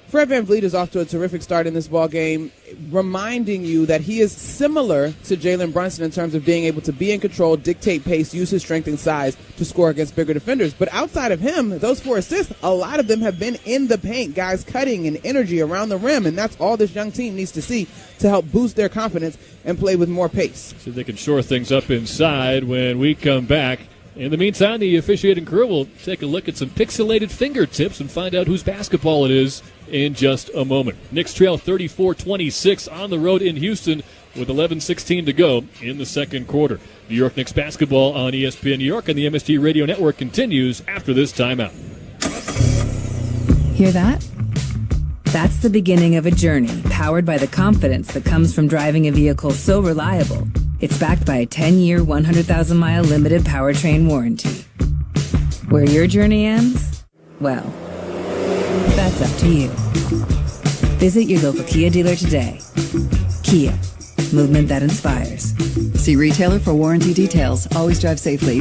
Fred VanVleet is off to a terrific start in this ball game, reminding you that he is similar to Jalen Brunson in terms of being able to be in control, dictate pace, use his strength and size to score against bigger defenders. But outside of him, those 4 assists, a lot of them have been in the paint, guys cutting and energy around the rim, and that's all this young team needs to see to help boost their confidence and play with more pace. So they can shore things up inside when we come back. In the meantime, the officiating crew will take a look at some pixelated fingertips and find out whose basketball it is in just a moment. Knicks trail 34-26 on the road in Houston with 11:16 to go in the second quarter. New York Knicks basketball on ESPN New York and the MSG Radio Network continues after this timeout. Hear that? That's the beginning of a journey powered by the confidence that comes from driving a vehicle so reliable. It's backed by a 10-year, 100,000-mile limited powertrain warranty. Where your journey ends? Well, that's up to you. Visit your local Kia dealer today. Kia, movement that inspires. See retailer for warranty details. Always drive safely.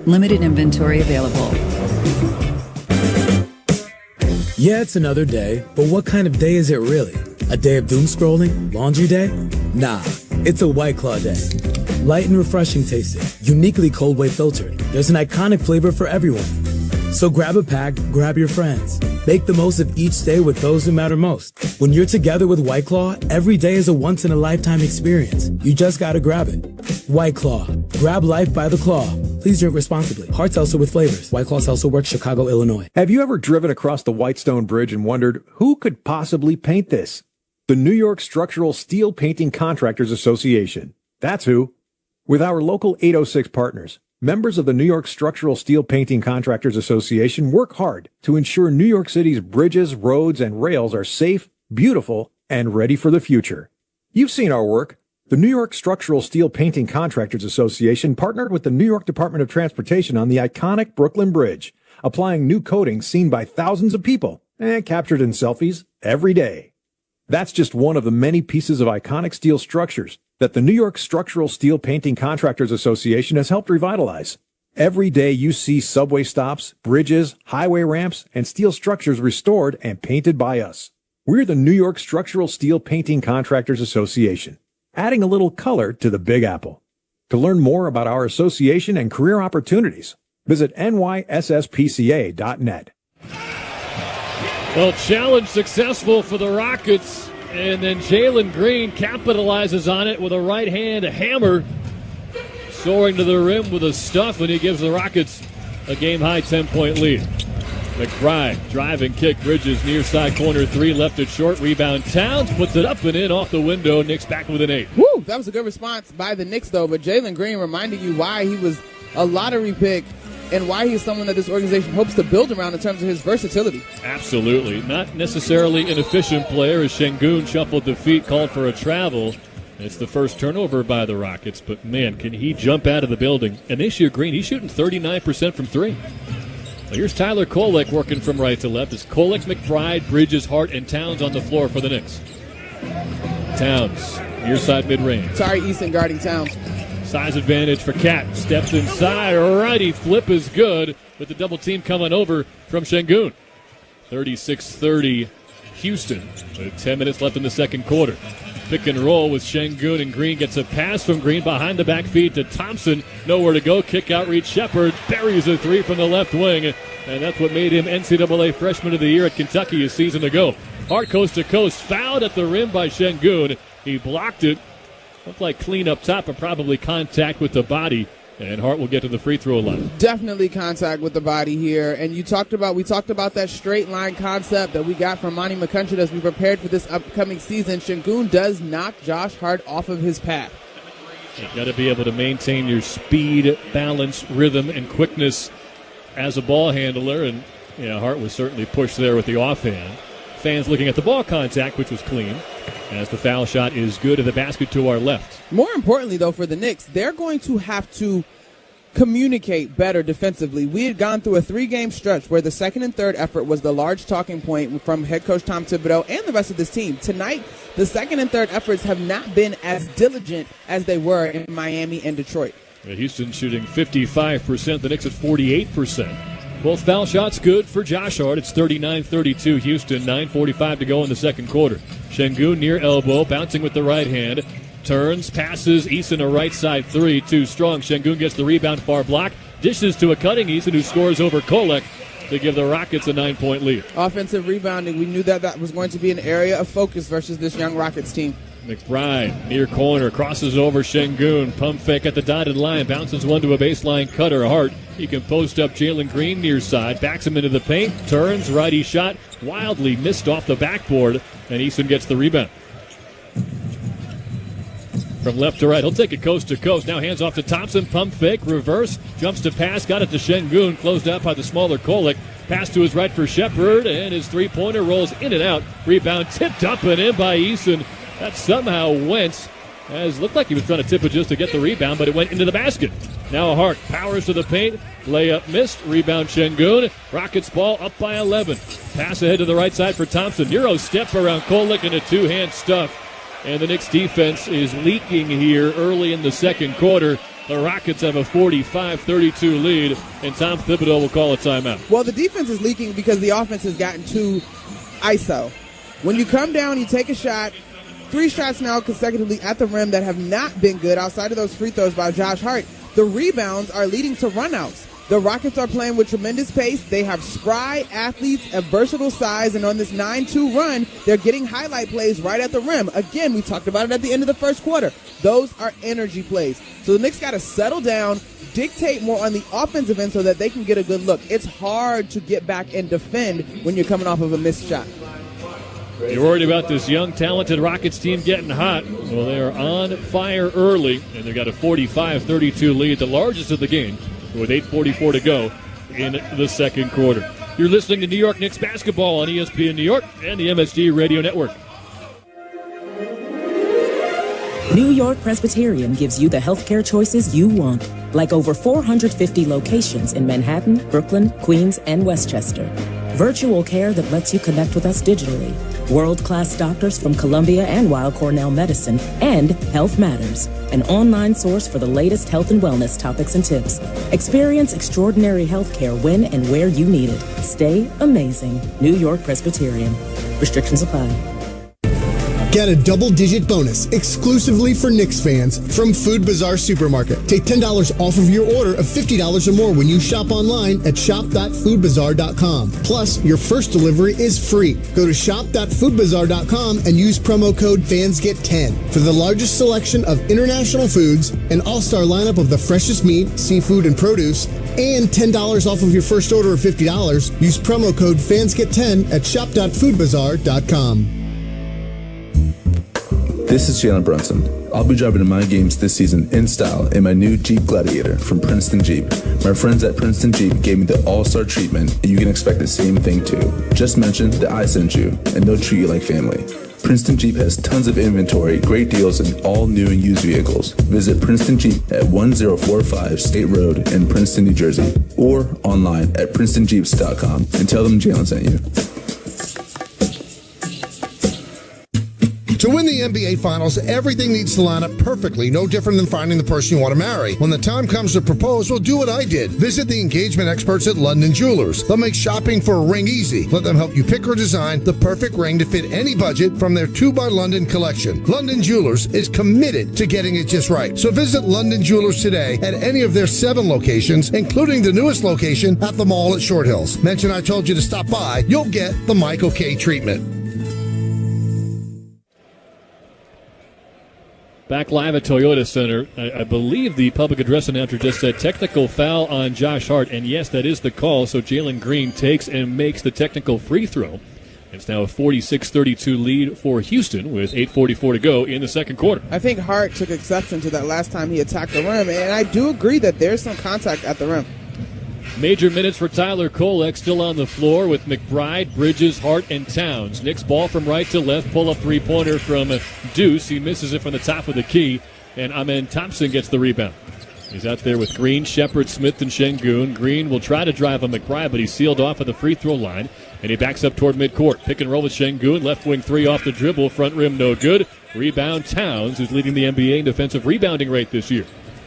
Limited inventory available. Yeah, it's another day, but what kind of day is it really? A day of doom scrolling? Laundry day? Nah, it's a White Claw day. Light and refreshing tasting, uniquely cold way filtered. There's an iconic flavor for everyone. So grab a pack, grab your friends. Make the most of each day with those who matter most. When you're together with White Claw, every day is a once-in-a-lifetime experience. You just gotta grab it. White Claw. Grab life by the claw. Please drink responsibly. Hard seltzer with flavors. White Claw Seltzer Works, Chicago, Illinois. Have you ever driven across the Whitestone Bridge and wondered who could possibly paint this? The New York Structural Steel Painting Contractors Association. That's who. With our local 806 partners, members of the New York Structural Steel Painting Contractors Association work hard to ensure New York City's bridges, roads, and rails are safe, beautiful, and ready for the future. You've seen our work. The New York Structural Steel Painting Contractors Association partnered with the New York Department of Transportation on the iconic Brooklyn Bridge, applying new coatings seen by thousands of people and captured in selfies every day. That's just one of the many pieces of iconic steel structures that the New York Structural Steel Painting Contractors Association has helped revitalize. Every day you see subway stops, bridges, highway ramps, and steel structures restored and painted by us. We're the New York Structural Steel Painting Contractors Association, adding a little color to the Big Apple. To learn more about our association and career opportunities, visit nySSPCA.net. Well, challenge successful for the Rockets, and then Jalen Green capitalizes on it with a right-hand hammer, soaring to the rim with a stuff, and he gives the Rockets a game-high 10-point lead. McBride, drive and kick, Bridges, near side corner three, left it short, rebound. Towns puts it up and in off the window. Knicks back with an 8. Woo! That was a good response by the Knicks, though, but Jalen Green reminding you why he was a lottery pick and why he's someone that this organization hopes to build around in terms of his versatility. Absolutely. Not necessarily an efficient player, as Şengün shuffled the feet, called for a travel. It's the first turnover by the Rockets, but, man, can he jump out of the building. And this year, Green, he's shooting 39% from three. Well, here's Tyler Kolek working from right to left. It's Kolek, McBride, Bridges, Hart, and Towns on the floor for the Knicks. Towns, near side mid-range. Sorry, Easton guarding Towns. Size advantage for Cat. Steps inside. Righty flip is good, with the double team coming over from Şengün. 36-30 Houston. With 10 minutes left in the second quarter. Pick and roll with Şengün, and Green gets a pass from Green behind the back feed to Thompson. Nowhere to go. Kick out, reach Shepard. Buries a three from the left wing. And that's what made him NCAA Freshman of the Year at Kentucky a season ago. Hart coast to coast. Fouled at the rim by Şengün. He blocked it. Looked like clean up top, but probably contact with the body. And Hart will get to the free throw line. Definitely contact with the body here. And we talked about that straight line concept that we got from Monty McCutcheon as we prepared for this upcoming season. Şengün does knock Josh Hart off of his path. You've got to be able to maintain your speed, balance, rhythm, and quickness as a ball handler. And Hart was certainly pushed there with the offhand. Fans looking at the ball contact, which was clean, as the foul shot is good at the basket to our left. More importantly, though, for the Knicks, they're going to have to communicate better defensively. We had gone through a 3-game stretch where the second and third effort was the large talking point from head coach Tom Thibodeau and the rest of this team. Tonight, the second and third efforts have not been as diligent as they were in Miami and Detroit. Houston shooting 55%, the Knicks at 48%. Both foul shots good for Josh Hart. It's 39-32 Houston, 9:45 to go in the second quarter. Şengün near elbow, bouncing with the right hand. Turns, passes, Eason a right side three, too strong. Şengün gets the rebound, far block. Dishes to a cutting Eason, who scores over Kolek to give the Rockets a 9-point lead. Offensive rebounding, we knew that was going to be an area of focus versus this young Rockets team. McBride, near corner, crosses over Şengün. Pump fake at the dotted line, bounces one to a baseline cutter. Hart, he can post up Jalen Green near side, backs him into the paint, turns, righty shot, wildly missed off the backboard, and Eason gets the rebound. From left to right, he'll take it coast to coast. Now hands off to Thompson, pump fake, reverse, jumps to pass, got it to Şengün, closed out by the smaller Kolek. Pass to his right for Shepard, and his three-pointer rolls in and out. Rebound tipped up and in by Eason. That somehow went, as looked like he was trying to tip it just to get the rebound, but it went into the basket. Now Hart powers to the paint, layup missed, rebound Şengün. Rockets ball up by 11. Pass ahead to the right side for Thompson. Euro step around Kolek and a two-hand stuff. And the Knicks defense is leaking here early in the second quarter. The Rockets have a 45-32 lead, and Tom Thibodeau will call a timeout. Well, the defense is leaking because the offense has gotten too ISO. When you come down, you take a shot. 3 shots now consecutively at the rim that have not been good outside of those free throws by Josh Hart. The rebounds are leading to runouts. The Rockets are playing with tremendous pace. They have spry athletes of versatile size, and on this 9-2 run, they're getting highlight plays right at the rim. Again, we talked about it at the end of the first quarter. Those are energy plays. So the Knicks got to settle down, dictate more on the offensive end so that they can get a good look. It's hard to get back and defend when you're coming off of a missed shot. You're worried about this young, talented Rockets team getting hot. Well, they are on fire early, and they've got a 45-32 lead, the largest of the game, with 8:44 to go in the second quarter. You're listening to New York Knicks basketball on ESPN New York and the MSG Radio Network. New York Presbyterian gives you the healthcare choices you want, like over 450 locations in Manhattan, Brooklyn, Queens, and Westchester. Virtual care that lets you connect with us digitally. world-class doctors from Columbia and Weill Cornell Medicine, and Health Matters, an online source for the latest health and wellness topics and tips. Experience extraordinary healthcare when and where you need it. Stay amazing. New York Presbyterian. Restrictions apply. Get a double-digit bonus exclusively for Knicks fans from Food Bazaar Supermarket. Take $10 off of your order of $50 or more when you shop online at shop.foodbazaar.com. Plus, your first delivery is free. Go to shop.foodbazaar.com and use promo code FANSGET10 for the largest selection of international foods, an all-star lineup of the freshest meat, seafood, and produce, and $10 off of your first order of $50. Use promo code FANSGET10 at shop.foodbazaar.com. This is Jalen Brunson. I'll be driving to my games this season in style in my new Jeep Gladiator from Princeton Jeep. My friends at Princeton Jeep gave me the all-star treatment, and you can expect the same thing too. Just mention that I sent you, and they'll treat you like family. Princeton Jeep has tons of inventory, great deals, and all new and used vehicles. Visit Princeton Jeep at 1045 State Road in Princeton, New Jersey, or online at PrincetonJeeps.com and tell them Jalen sent you. To win the NBA Finals, everything needs to line up perfectly, no different than finding the person you want to marry. When the time comes to propose, well, do what I did. Visit the engagement experts at London Jewelers. They'll make shopping for a ring easy. Let them help you pick or design the perfect ring to fit any budget from their 2 by London collection. London Jewelers is committed to getting it just right. So visit London Jewelers today at any of their 7 locations, including the newest location at the mall at Short Hills. Mention I told you to stop by. You'll get the Michael K. treatment. Back live at Toyota Center, I believe the public address announcer just said technical foul on Josh Hart, and yes, that is the call, so Jalen Green takes and makes the technical free throw. It's now a 46-32 lead for Houston with 8:44 to go in the second quarter. I think Hart took exception to that last time he attacked the rim, and I do agree that there's some contact at the rim. Major minutes for Tyler Kolek, still on the floor with McBride, Bridges, Hart, and Towns. Knicks ball from right to left, pull-up three-pointer from Deuce. He misses it from the top of the key, and Amen Thompson gets the rebound. He's out there with Green, Shepard, Smith, and Şengün. Green will try to drive on McBride, but he's sealed off at the free-throw line, and he backs up toward midcourt. Pick and roll with Şengün, left wing three off the dribble, front rim no good. Rebound Towns, who's leading the NBA in defensive rebounding rate this year.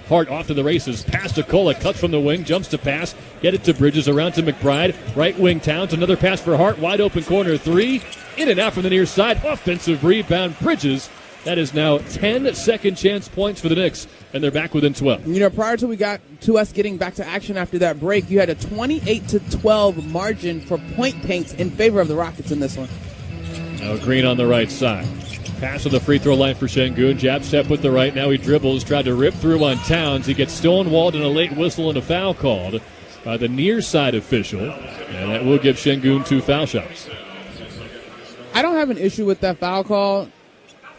Hart off to the races, pass to Kolek, cuts from the wing, jumps to pass, get it to Bridges, around to McBride, right wing Towns, another pass for Hart, wide open corner three, in and out from the near side, offensive rebound, Bridges. That is now 10 second chance points for the Knicks, and they're back within 12. You know, prior to us getting back to action after that break, you had a 28-12 margin for point paints in favor of the Rockets in this one. Now Green on the right side. Pass to the free throw line for Şengün. Jab step with the right. Now he dribbles. Tried to rip through on Towns. He gets stonewalled and a late whistle and a foul called by the near side official. And that will give Şengün 2 foul shots. I don't have an issue with that foul call.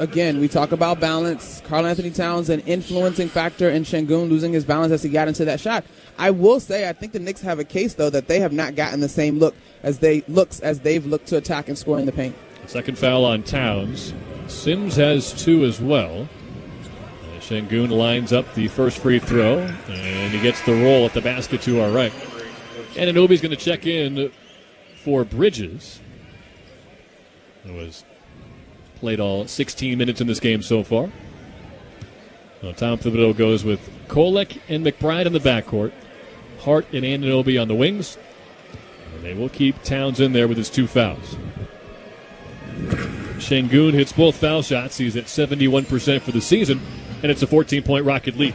Again, we talk about balance. Karl-Anthony Towns, an influencing factor in Şengün losing his balance as he got into that shot. I will say I think the Knicks have a case, though, that they have not gotten the same look as they've looked to attack and score in the paint. Second foul on Towns. Sims has 2 as well. Şengün lines up the first free throw, and he gets the roll at the basket to our right. And Anunoby's going to check in for Bridges. It was played all 16 minutes in this game so far. Well, Tom Thibodeau goes with Kolek and McBride in the backcourt, Hart and Anunoby on the wings. And they will keep Towns in there with his 2 fouls. Şengün hits both foul shots. He's at 71% for the season, and it's a 14-point Rocket lead.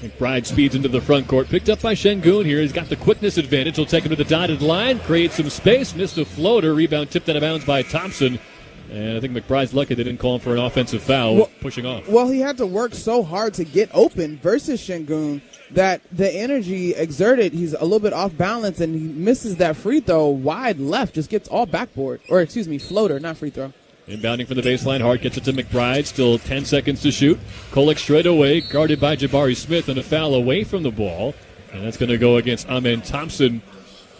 McBride speeds into the front court. Picked up by Şengün here. He's got the quickness advantage. He'll take him to the dotted line, create some space, missed a floater. Rebound tipped out of bounds by Thompson. And I think McBride's lucky they didn't call him for an offensive foul, pushing off. Well, he had to work so hard to get open versus Şengün that the energy exerted, he's a little bit off balance, and he misses that free throw wide left, just gets all backboard. Or, excuse me, floater, not free throw. Inbounding from the baseline, Hart gets it to McBride, still 10 seconds to shoot. Kolek straight away, guarded by Jabari Smith, and a foul away from the ball. And that's going to go against Amen Thompson.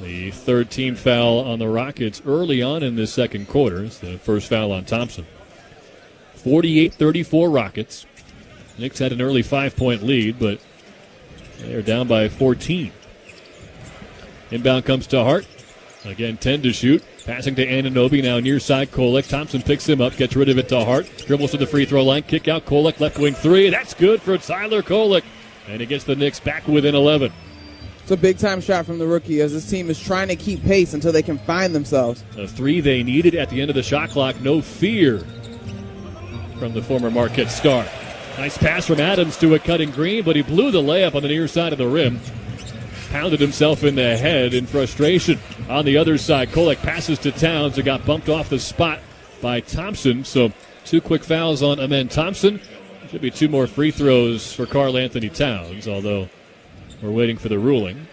The third team foul on the Rockets early on in this second quarter. It's the first foul on Thompson. 48-34 Rockets. Knicks had an early 5-point lead, but they're down by 14. Inbound comes to Hart. Again, 10 to shoot. Passing to Anunoby, now near side Kolek. Thompson picks him up, gets rid of it to Hart. Dribbles to the free throw line, kick out Kolek, left wing three. That's good for Tyler Kolek. And he gets the Knicks back within 11. It's a big-time shot from the rookie as this team is trying to keep pace until they can find themselves. A three they needed at the end of the shot clock. No fear from the former Marquette star. Nice pass from Adams to a cutting Green, but he blew the layup on the near side of the rim. Pounded himself in the head in frustration. On the other side, Kolek passes to Towns. It got bumped off the spot by Thompson. So 2 quick fouls on Amen Thompson. Should be 2 more free throws for Karl Anthony Towns, although we're waiting for the ruling.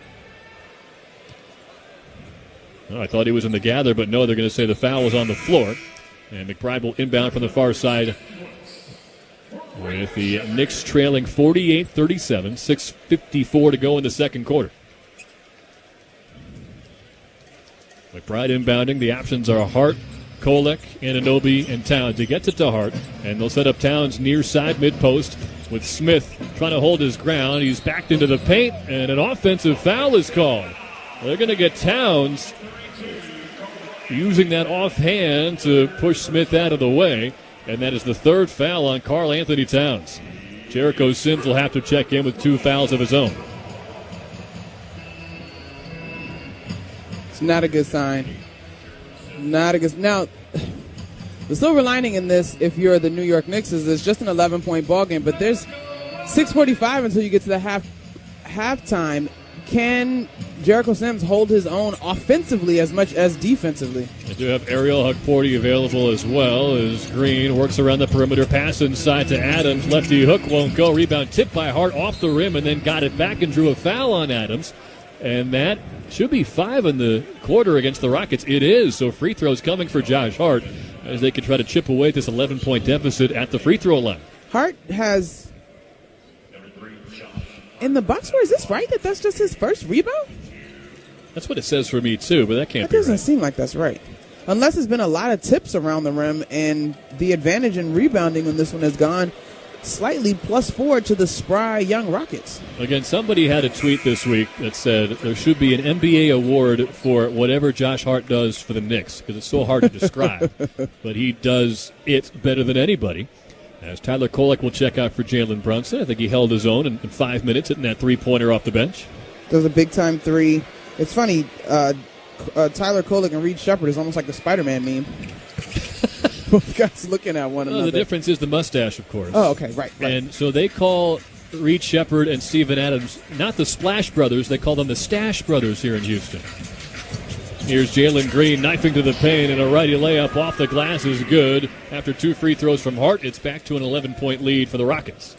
Oh, I thought he was in the gather, but no, they're going to say the foul was on the floor. And McBride will inbound from the far side with the Knicks trailing 48-37, 6:54 to go in the second quarter. McBride inbounding. The options are Hart, Kolek, Anunoby, and Towns. He gets it to Hart, and they'll set up Towns near side mid-post with Smith trying to hold his ground. He's backed into the paint, and an offensive foul is called. They're going to get Towns using that offhand to push Smith out of the way, and that is the 3rd foul on Karl Anthony Towns. Jericho Sims will have to check in with 2 fouls of his own. It's not a good sign. Not a good. Now, the silver lining in this, if you're the New York Knicks, is it's just an 11-point ball game, but there's 6:45 until you get to the halftime. Can Jericho Sims hold his own offensively as much as defensively? They do have Ariel Hukporti available as well as Green works around the perimeter. Pass inside to Adams. Lefty hook won't go. Rebound tipped by Hart off the rim and then got it back and drew a foul on Adams. And that should be 5 in the quarter against the Rockets. It is. So free throws coming for Josh Hart as they can try to chip away at this 11-point deficit at the free throw line. Hart has... In the box score, is this right that that's just his first rebound? That's what it says for me, too, but that can't be right. That doesn't seem like that's right. Unless there's been a lot of tips around the rim, and the advantage in rebounding on this one has gone slightly +4 to the spry young Rockets. Again, somebody had a tweet this week that said there should be an NBA award for whatever Josh Hart does for the Knicks, because it's so hard to describe. But he does it better than anybody. As Tyler Kolek will check out for Jalen Brunson. I think he held his own in 5 minutes, hitting that three-pointer off the bench. There's a big-time 3. It's funny, Tyler Kolek and Reed Shepherd is almost like the Spider-Man meme. Both guys looking at one another. The difference is the mustache, of course. Oh, okay, right. And so they call Reed Shepherd and Steven Adams not the Splash Brothers, they call them the Stash Brothers here in Houston. Here's Jalen Green knifing to the paint, and a righty layup off the glass is good. After 2 free throws from Hart, it's back to an 11-point lead for the Rockets.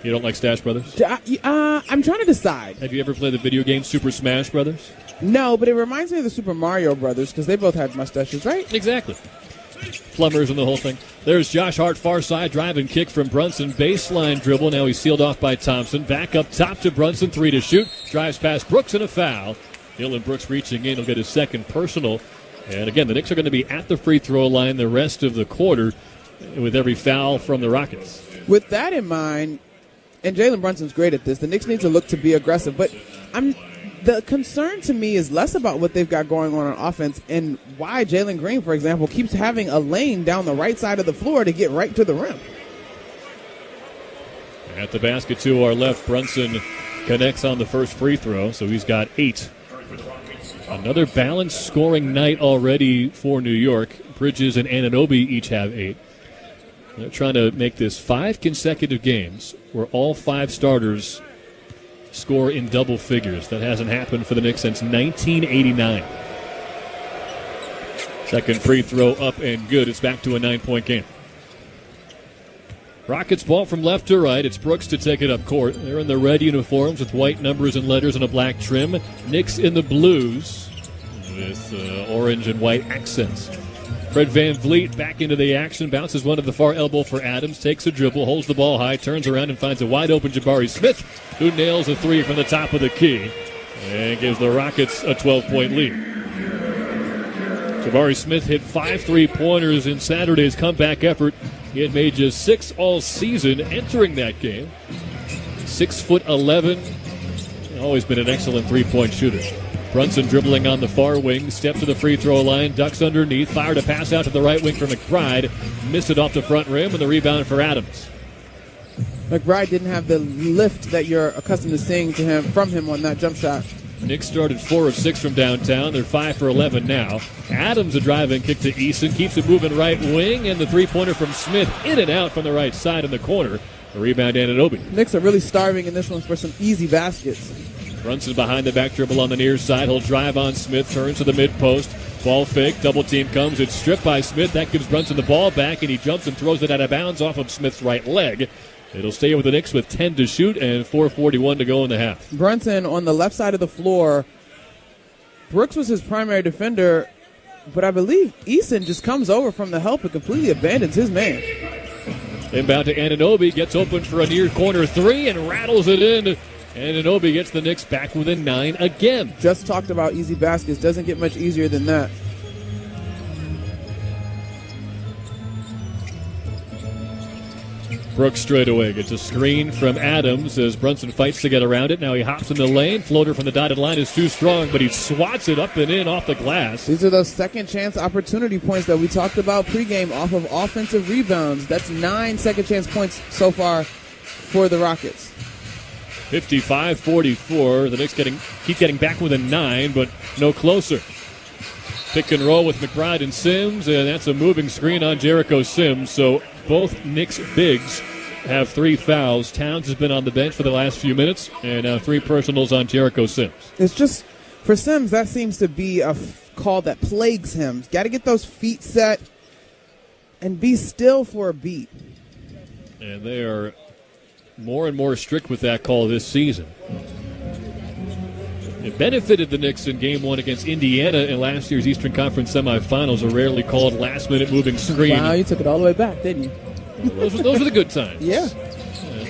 You don't like Stash Brothers? I'm trying to decide. Have you ever played the video game Super Smash Brothers? No, but it reminds me of the Super Mario Brothers because they both had mustaches, right? Exactly. Plumbers and the whole thing. There's Josh Hart, far side drive and kick from Brunson. Baseline dribble. Now he's sealed off by Thompson. Back up top to Brunson. 3 to shoot. Drives past Brooks and a foul. Dylan Brooks reaching in. He'll get his second personal. And again, the Knicks are going to be at the free throw line the rest of the quarter with every foul from the Rockets. With that in mind, and Jalen Brunson's great at this, the Knicks need to look to be aggressive. But the concern to me is less about what they've got going on offense and why Jalen Green, for example, keeps having a lane down the right side of the floor to get right to the rim. At the basket to our left, Brunson connects on the first free throw, so he's got 8. Another balanced scoring night already for New York. Bridges and Anunoby each have 8. They're trying to make this 5 consecutive games where all 5 starters score in double figures. That hasn't happened for the Knicks since 1989. Second free throw up and good. It's back to a 9-point game. Rockets ball from left to right. It's Brooks to take it up court. They're in the red uniforms with white numbers and letters and a black trim. Knicks in the blues with orange and white accents. Fred VanVleet back into the action. Bounces one to the far elbow for Adams. Takes a dribble. Holds the ball high. Turns around and finds a wide open Jabari Smith, who nails a 3 from the top of the key and gives the Rockets a 12-point lead. Jabari Smith hit 5 3-pointers in Saturday's comeback effort. He had made just 6 all season entering that game. 6'11", always been an excellent 3-point shooter. Brunson dribbling on the far wing, steps to the free throw line, ducks underneath, fired a pass out to the right wing for McBride, missed it off the front rim, and the rebound for Adams. McBride didn't have the lift that you're accustomed to seeing from him on that jump shot. Knicks started 4 of 6 from downtown. They're 5 for 11 now. Adams a driving kick to Eason, keeps it moving right wing, and the three-pointer from Smith in and out from the right side in the corner. The rebound, Anunoby. Knicks are really starving in this one for some easy baskets. Brunson behind the back dribble on the near side. He'll drive on Smith, turns to the mid-post. Ball fake, double team comes. It's stripped by Smith. That gives Brunson the ball back, and he jumps and throws it out of bounds off of Smith's right leg. It'll stay with the Knicks with 10 to shoot and 4:41 to go in the half. Brunson on the left side of the floor. Brooks was his primary defender, but I believe Eason just comes over from the help and completely abandons his man. Inbound to Anunoby, gets open for a near corner three and rattles it in. Anunoby gets the Knicks back within 9 again. Just talked about easy baskets. Doesn't get much easier than that. Brooks straight away gets a screen from Adams as Brunson fights to get around it. Now he hops in the lane. Floater from the dotted line is too strong, but he swats it up and in off the glass. These are those second chance opportunity points that we talked about pregame off of offensive rebounds. That's 9 second chance points so far for the Rockets. 55-44. The Knicks keep getting back within 9, but no closer. Pick and roll with McBride and Sims, and that's a moving screen on Jericho Sims. So both Knicks bigs have 3 fouls. Towns has been on the bench for the last few minutes, and now 3 personals on Jericho Sims. It's just, for Sims, that seems to be a call that plagues him. Got to get those feet set and be still for a beat. And they are more and more strict with that call this season. It benefited the Knicks in Game 1 against Indiana in last year's Eastern Conference semifinals, a rarely called last-minute moving screen. Wow, you took it all the way back, didn't you? Those were the good times. Yeah.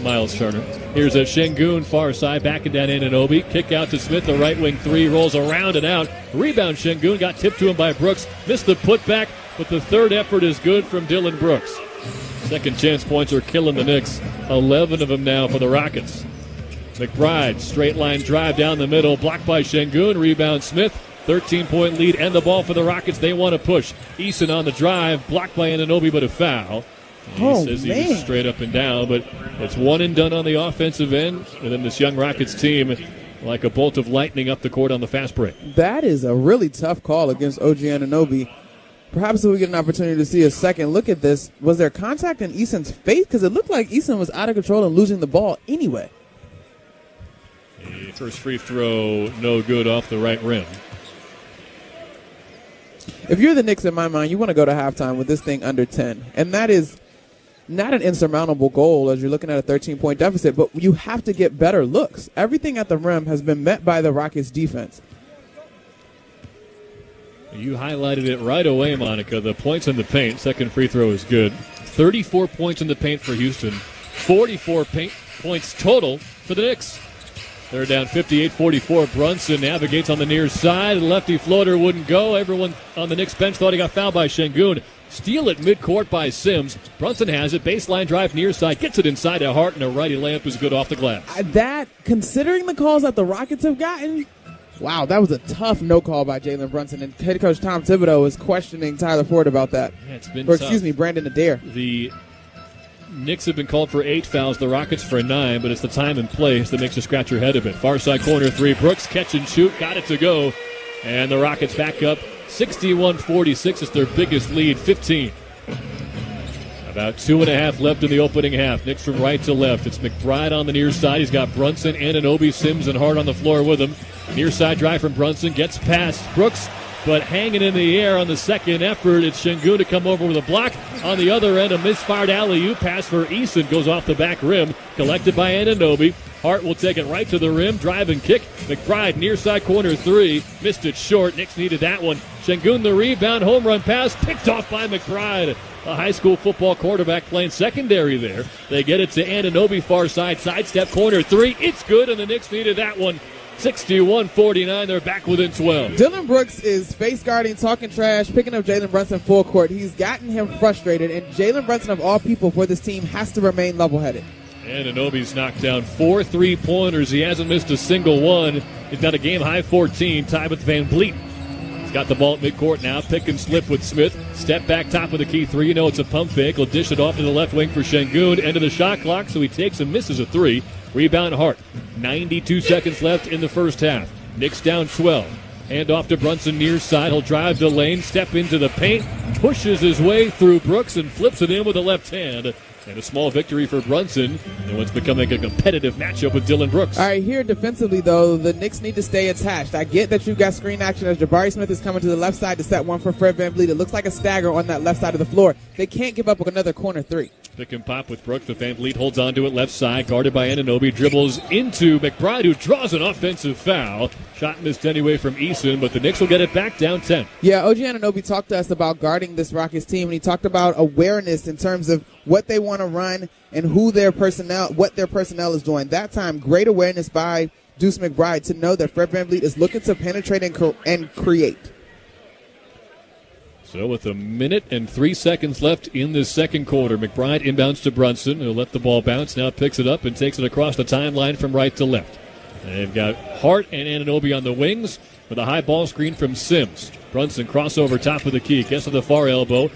Miles Turner. Here's a Şengün far side, backing down Anunoby. Kick out to Smith, the right wing three, rolls around and out. Rebound Şengün, got tipped to him by Brooks. Missed the putback, but the third effort is good from Dillon Brooks. Second chance points are killing the Knicks. 11 of them now for the Rockets. McBride, straight line drive down the middle, blocked by Şengün, rebound Smith, 13-point lead and the ball for the Rockets. They want to push. Eason on the drive, blocked by Anunoby, but a foul. He says he was straight up and down, but it's one and done on the offensive end, and then this young Rockets team like a bolt of lightning up the court on the fast break. That is a really tough call against OG Anunoby. Perhaps if we get an opportunity to see a second look at this, was there contact in Eason's face? Because it looked like Eason was out of control and losing the ball anyway. The first free throw, no good off the right rim. If you're the Knicks, in my mind, you want to go to halftime with this thing under 10. And that is not an insurmountable goal as you're looking at a 13-point deficit, but you have to get better looks. Everything at the rim has been met by the Rockets' defense. You highlighted it right away, Monica. The points in the paint. Second free throw is good. 34 points in the paint for Houston. 44 points total for the Knicks. They're down 58-44. Brunson navigates on the near side. Lefty floater wouldn't go. Everyone on the Knicks bench thought he got fouled by Şengün. Steal it midcourt by Sims. Brunson has it. Baseline drive near side. Gets it inside to Hart, and a righty layup is good off the glass. That, considering the calls that the Rockets have gotten, wow, that was a tough no call by Jalen Brunson. And head coach Tom Thibodeau is questioning Tyler Ford about that. Yeah, it's been Brandon Adair. The Knicks have been called for 8 fouls, the Rockets for 9, but it's the time and place that makes you scratch your head a bit. Far side corner three, Brooks catch and shoot, got it to go, and the Rockets back up 61-46. It's their biggest lead, 15. About 2.5 left in the opening half. Knicks from right to left. It's McBride on the near side. He's got Brunson, Anunoby, Sims, and Hart on the floor with him. Near side drive from Brunson, gets past Brooks, but hanging in the air on the second effort, it's Şengün to come over with a block. On the other end, a misfired alley-oop pass for Eason goes off the back rim, collected by Anunoby. Hart will take it right to the rim, drive and kick. McBride, near side corner three, missed it short. Knicks needed that one. Şengün the rebound, home run pass, picked off by McBride. A high school football quarterback playing secondary there. They get it to Anunoby, far side, sidestep corner three. It's good, and the Knicks needed that one. 61-49, they're back within 12. Dillon Brooks is face guarding, talking trash, picking up Jalen Brunson full court. He's gotten him frustrated, and Jalen Brunson, of all people for this team, has to remain level-headed. Anunoby's knocked down 4 3-pointers. He hasn't missed a single one. He's got a game-high 14, tied with Van Vliet. He's got the ball at midcourt now. Pick and slip with Smith. Step back top of the key three. You know it's a pump fake. He'll dish it off to the left wing for Şengün. End of the shot clock, so he takes and misses a three. Rebound Hart. 92 seconds left in the first half. Knicks down 12. Hand off to Brunson near side. He'll drive to lane, step into the paint, pushes his way through Brooks and flips it in with the left hand. And a small victory for Brunson in what's becoming a competitive matchup with Dylan Brooks. All right, here defensively, though, the Knicks need to stay attached. I get that you've got screen action as Jabari Smith is coming to the left side to set one for Fred VanVleet. It looks like a stagger on that left side of the floor. They can't give up another corner three. Pick and pop with Brooks, but VanVleet holds on to it left side, guarded by Anunoby, dribbles into McBride, who draws an offensive foul. Shot missed anyway from Eason, but the Knicks will get it back down 10. Yeah, OG Anunoby talked to us about guarding this Rockets team, and he talked about awareness in terms of what they want to run and what their personnel is doing. That time, great awareness by Deuce McBride to know that Fred VanVleet is looking to penetrate and create. So with a minute and 3 seconds left in the second quarter, McBride inbounds to Brunson. He'll let the ball bounce, now picks it up and takes it across the timeline from right to left. They've got Hart and Anunoby on the wings with a high ball screen from Sims. Brunson crossover top of the key, gets to the far elbow.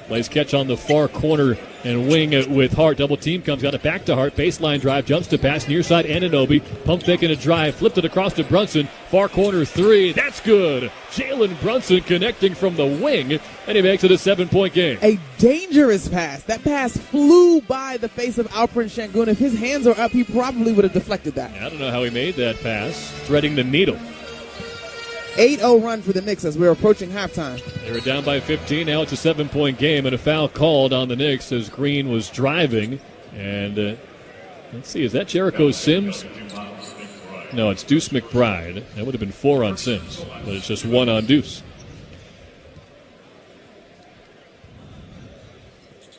Plays catch on the far corner and wing with Hart. Double team comes, got it back to Hart. Baseline drive, jumps to pass, near side Anunoby. Pump fake and a drive, flipped it across to Brunson. Far corner three, that's good. Jalen Brunson connecting from the wing, and he makes it a 7-point game. A dangerous pass. That pass flew by the face of Alperen Şengün. If his hands are up, he probably would have deflected that. I don't know how he made that pass, threading the needle. 8-0 run for the Knicks as we're approaching halftime. They were down by 15. Now it's a 7-point game, and a foul called on the Knicks as Green was driving. And let's see, is that Jericho Sims? No, it's Deuce McBride. That would have been 4 on Sims, but it's just 1 on Deuce.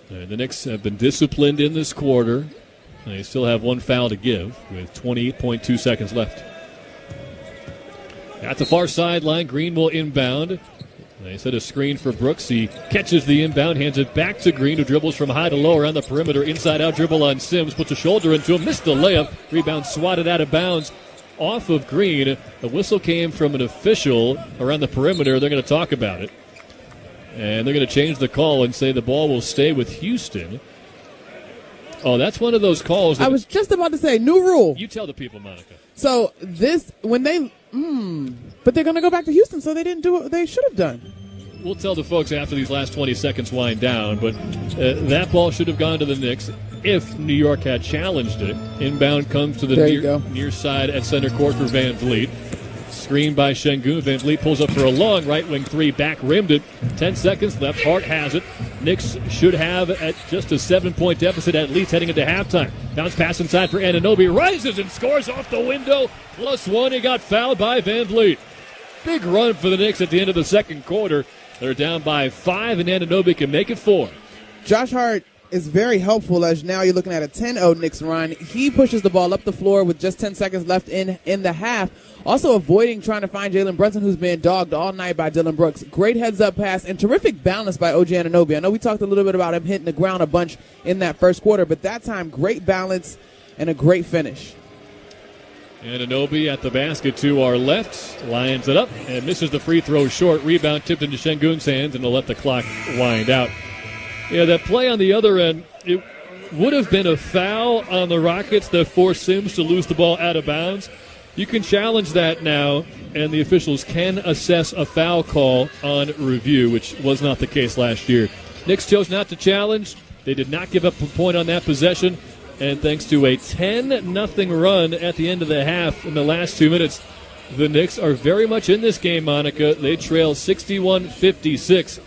And the Knicks have been disciplined in this quarter. They still have 1 foul to give with 28.2 seconds left. At the far sideline, Green will inbound. They set a screen for Brooks. He catches the inbound, hands it back to Green, who dribbles from high to low around the perimeter. Inside-out dribble on Sims, puts a shoulder into him, missed the layup. Rebound swatted out of bounds off of Green. The whistle came from an official around the perimeter. They're going to talk about it. And they're going to change the call and say the ball will stay with Houston. Oh, that's one of those calls. I was just about to say, new rule. You tell the people, Monica. So this, when they, but they're going to go back to Houston, so they didn't do what they should have done. We'll tell the folks after these last 20 seconds wind down, but that ball should have gone to the Knicks if New York had challenged it. Inbound comes to the near side at center court for VanVleet. Screened by Şengün. VanVleet pulls up for a long right wing three, back rimmed it. 10 seconds left. Hart has it. Knicks should have at just a 7-point deficit at least heading into halftime. Bounce pass inside for Anunoby. Rises and scores off the window. +1. He got fouled by VanVleet. Big run for the Knicks at the end of the second quarter. They're down by 5, and Anunoby can make it 4. Josh Hart is very helpful as now you're looking at a 10-0 Knicks run. He pushes the ball up the floor with just 10 seconds left in the half. Also avoiding trying to find Jalen Brunson, who's been dogged all night by Dylan Brooks. Great heads-up pass and terrific balance by OG Anunoby. I know we talked a little bit about him hitting the ground a bunch in that first quarter, but that time, great balance and a great finish. Anunoby at the basket to our left, lines it up and misses the free throw short. Rebound tipped into Şengün's hands, and they'll let the clock wind out. Yeah, that play on the other end, it would have been a foul on the Rockets that forced Sims to lose the ball out of bounds. You can challenge that now, and the officials can assess a foul call on review, which was not the case last year. Knicks chose not to challenge. They did not give up a point on that possession, and thanks to a 10-0 run at the end of the half in the last 2 minutes, the Knicks are very much in this game, Monica. They trail 61-56.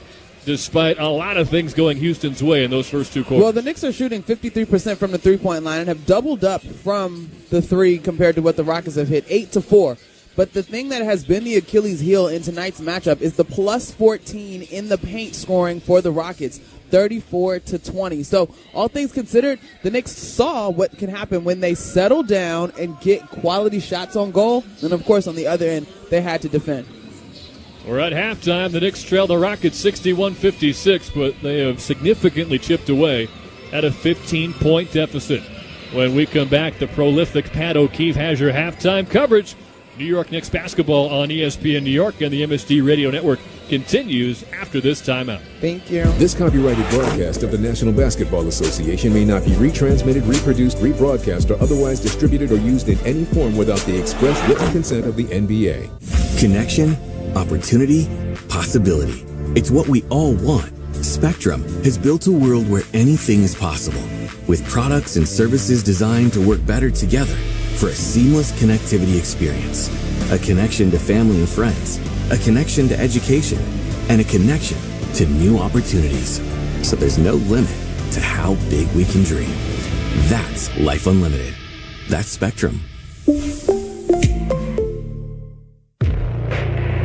Despite a lot of things going Houston's way in those first 2 quarters. Well, the Knicks are shooting 53% from the three-point line and have doubled up from the three compared to what the Rockets have hit, 8-4. But the thing that has been the Achilles heel in tonight's matchup is the +14 in the paint scoring for the Rockets, 34-20. So all things considered, the Knicks saw what can happen when they settle down and get quality shots on goal. And, of course, on the other end, they had to defend. We're at halftime. The Knicks trail the Rockets 61-56, but they have significantly chipped away at a 15-point deficit. When we come back, the prolific Pat O'Keefe has your halftime coverage New York Knicks basketball on ESPN New York and the MSG Radio Network continues after this timeout. Thank you. This copyrighted broadcast of the National Basketball Association may not be retransmitted, reproduced, rebroadcast, or otherwise distributed or used in any form without the express written consent of the NBA. Connection, opportunity, possibility. It's what we all want. Spectrum has built a world where anything is possible, with products and services designed to work better together for a seamless connectivity experience. A connection to family and friends, a connection to education, and a connection to new opportunities. So there's no limit to how big we can dream. That's Life Unlimited. That's Spectrum.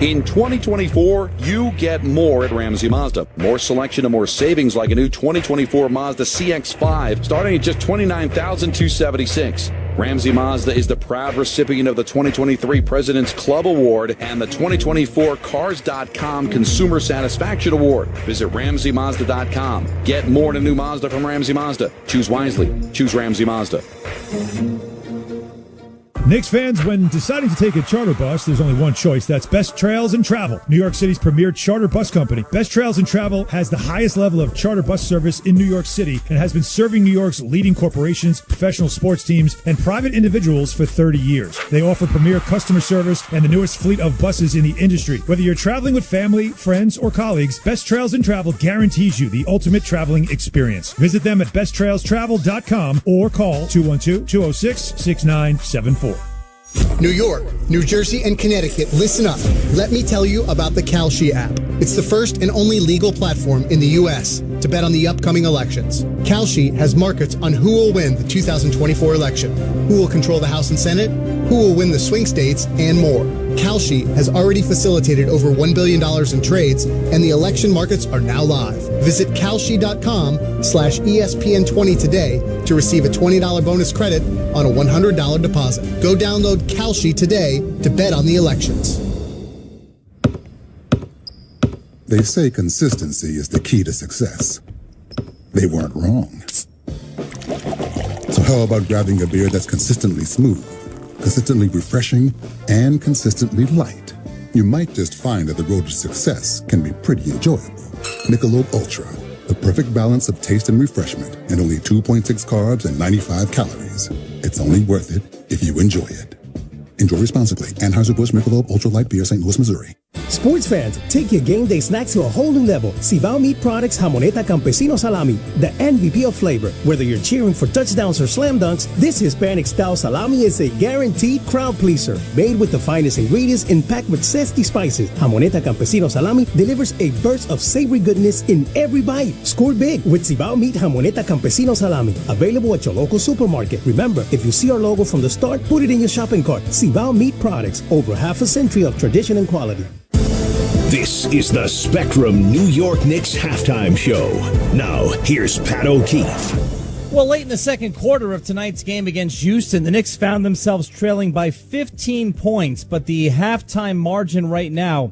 In 2024, you get more at Ramsey Mazda. More selection and more savings, like a new 2024 Mazda CX-5 starting at just $29,276. Ramsey Mazda is the proud recipient of the 2023 President's Club Award and the 2024 Cars.com Consumer Satisfaction Award. Visit RamseyMazda.com. Get more in a new Mazda from Ramsey Mazda. Choose wisely. Choose Ramsey Mazda. Knicks fans, when deciding to take a charter bus, there's only one choice. That's Best Trails and Travel, New York City's premier charter bus company. Best Trails and Travel has the highest level of charter bus service in New York City and has been serving New York's leading corporations, professional sports teams, and private individuals for 30 years. They offer premier customer service and the newest fleet of buses in the industry. Whether you're traveling with family, friends, or colleagues, Best Trails and Travel guarantees you the ultimate traveling experience. Visit them at besttrailstravel.com or call 212-206-6974. New York, New Jersey, and Connecticut, listen up. Let me tell you about the Kalshi app. It's the first and only legal platform in the U.S. to bet on the upcoming elections. Kalshi has markets on who will win the 2024 election, who will control the House and Senate, who will win the swing states, and more. Kalshi has already facilitated over $1 billion in trades, and the election markets are now live. Visit Kalshi.com/ESPN20 today to receive a $20 bonus credit on a $100 deposit. Go download Kalshi today to bet on the elections. They say consistency is the key to success. They weren't wrong. So how about grabbing a beer that's consistently smooth, consistently refreshing, and consistently light? You might just find that the road to success can be pretty enjoyable. Michelob Ultra, the perfect balance of taste and refreshment, and only 2.6 carbs and 95 calories. It's only worth it if you enjoy it. Enjoy responsibly. Anheuser-Busch Michelob Ultra Light Beer, St. Louis, Missouri. Sports fans, take your game day snacks to a whole new level. Cibao Meat Products Jamoneta Campesino Salami, the MVP of flavor. Whether you're cheering for touchdowns or slam dunks, this Hispanic-style salami is a guaranteed crowd pleaser. Made with the finest ingredients and packed with zesty spices, Jamoneta Campesino Salami delivers a burst of savory goodness in every bite. Score big with Cibao Meat Jamoneta Campesino Salami. Available at your local supermarket. Remember, if you see our logo from the start, put it in your shopping cart. Cibao Meat Products, over half a century of tradition and quality. This is the Spectrum New York Knicks halftime show. Now, here's Pat O'Keefe. Well, late in the second quarter of tonight's game against Houston, the Knicks found themselves trailing by 15 points, but the halftime margin right now,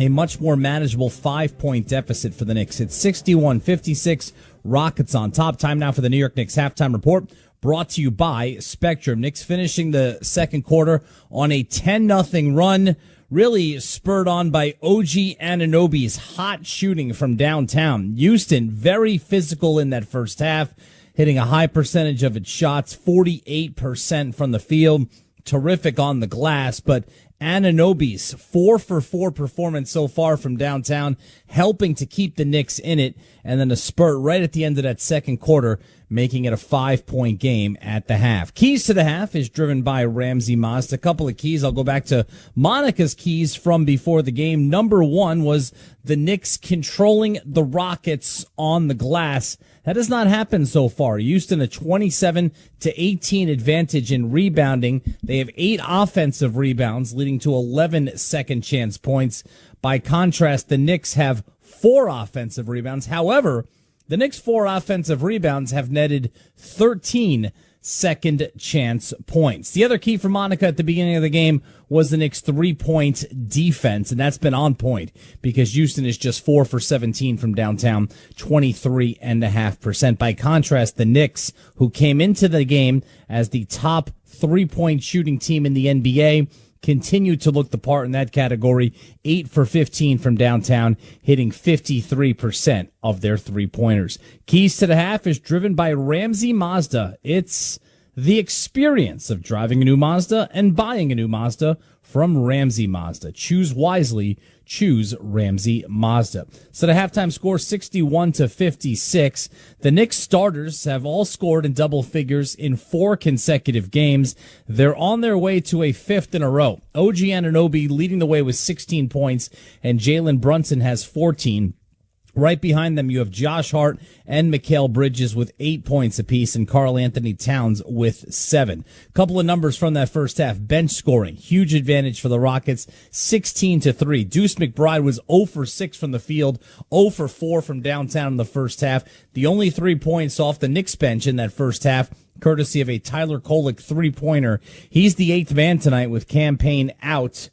a much more manageable 5-point deficit for the Knicks. It's 61-56, Rockets on top. Time now for the New York Knicks halftime report, brought to you by Spectrum. Knicks finishing the second quarter on a 10-0 run, really spurred on by OG Anunoby's hot shooting from downtown. Houston, very physical in that first half, hitting a high percentage of its shots, 48% from the field. Terrific on the glass, but Anunoby's 4-for-4 performance so far from downtown, helping to keep the Knicks in it, and then a spurt right at the end of that second quarter, making it a 5-point game at the half. Keys to the half is driven by Ramsey Mazda. A couple of keys. I'll go back to Monica's keys from before the game. Number one was the Knicks controlling the Rockets on the glass. That has not happened so far. Houston a 27-18 advantage in rebounding. They have 8 offensive rebounds, leading to 11 second chance points. By contrast, the Knicks have 4 offensive rebounds. However, the Knicks' 4 offensive rebounds have netted 13 second chance points. The other key for Monica at the beginning of the game was the Knicks' 3-point defense, and that's been on point because Houston is just 4 for 17 from downtown, 23.5%. By contrast, the Knicks, who came into the game as the top 3-point shooting team in the NBA, continue to look the part in that category. 8 for 15 from downtown, hitting 53% of their three-pointers. Keys to the half is driven by Ramsey Mazda. It's the experience of driving a new Mazda and buying a new Mazda from Ramsey Mazda. Choose wisely. Choose Ramsey Mazda. So the halftime score 61-56. The Knicks starters have all scored in double figures in 4 consecutive games. They're on their way to a 5th in a row. OG Anunoby leading the way with 16 points, and Jalen Brunson has 14. Right behind them, you have Josh Hart and Mikal Bridges with 8 points apiece, and Karl Anthony Towns with 7. Couple of numbers from that first half. Bench scoring, huge advantage for the Rockets, 16-3. Deuce McBride was 0 for 6 from the field, 0 for 4 from downtown in the first half. The only 3 points off the Knicks bench in that first half, courtesy of a Tyler Kolek 3-pointer. He's the 8th man tonight with Cam Payne out,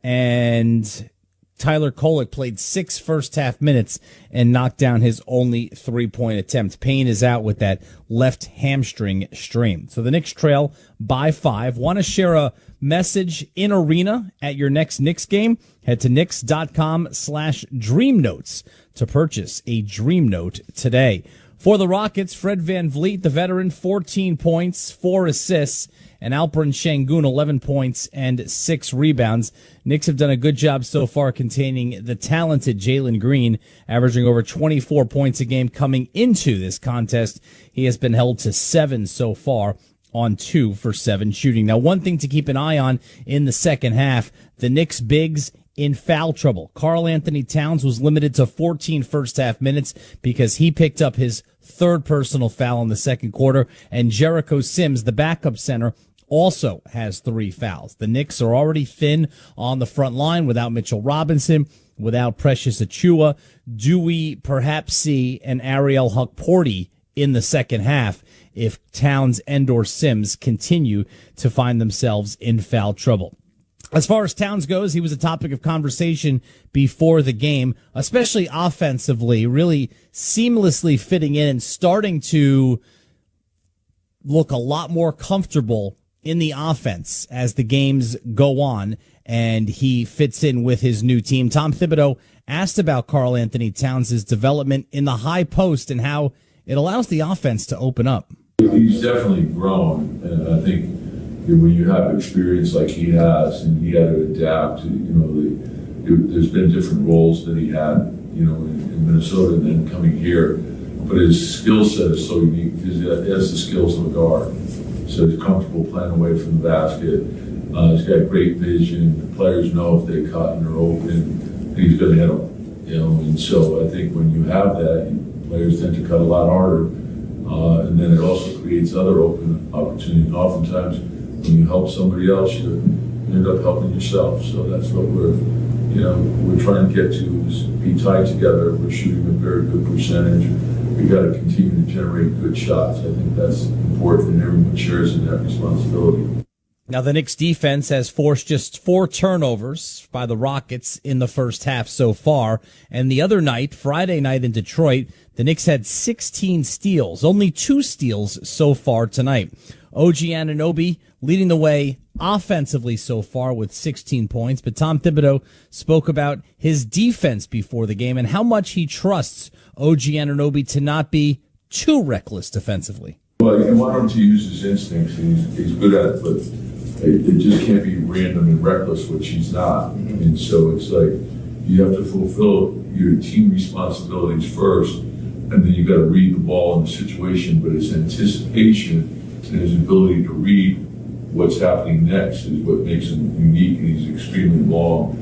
and Tyler Kolek played 6 first-half minutes and knocked down his only 3-point attempt. Payne is out with that left hamstring strain. So the Knicks trail by 5. Want to share a message in arena at your next Knicks game? Head to Knicks.com/dreamnotes to purchase a Dream Note today. For the Rockets, Fred VanVleet, the veteran, 14 points, 4 assists, and Alperen Şengün, 11 points and 6 rebounds. Knicks have done a good job so far containing the talented Jalen Green, averaging over 24 points a game coming into this contest. He has been held to 7 so far on 2 for 7 shooting. Now, one thing to keep an eye on in the second half, the Knicks bigs in foul trouble. Karl Anthony Towns was limited to 14 first-half minutes because he picked up his 3rd personal foul in the second quarter, and Jericho Sims, the backup center, also has 3 fouls. The Knicks are already thin on the front line without Mitchell Robinson, without Precious Achiuwa. Do we perhaps see an Ariel Hukporti in the second half if Towns and or Sims continue to find themselves in foul trouble? As far as Towns goes, he was a topic of conversation before the game, especially offensively, really seamlessly fitting in and starting to look a lot more comfortable in the offense as the games go on, and he fits in with his new team. Tom Thibodeau asked about Karl Anthony Towns' development in the high post and how it allows the offense to open up. He's definitely grown, and I think when you have experience like he has, and he had to adapt to, there's been different roles that he had, in Minnesota and then coming here. But his skill set is so unique because he has the skills of a guard. So he's comfortable playing away from the basket. He's got great vision. The players know if they cut and are open, he's going to hit them. And so I think when you have that, players tend to cut a lot harder. And then it also creates other open opportunities. And oftentimes, when you help somebody else, you end up helping yourself. So that's what we're trying to get to, is be tied together. We're shooting a very good percentage. We got to continue to generate good shots. I think that's important, and everyone shares in that responsibility. Now, the Knicks defense has forced just 4 turnovers by the Rockets in the first half so far. And the other night, Friday night in Detroit, the Knicks had 16 steals, only 2 steals so far tonight. OG Anunoby leading the way offensively so far with 16 points. But Tom Thibodeau spoke about his defense before the game and how much he trusts OG Anunoby to not be too reckless defensively. Well, you want him to use his instincts, and he's good at it, but it just can't be random and reckless, which he's not. And so it's like you have to fulfill your team responsibilities first, and then you got to read the ball in the situation. But his anticipation and his ability to read what's happening next is what makes him unique, and he's extremely long.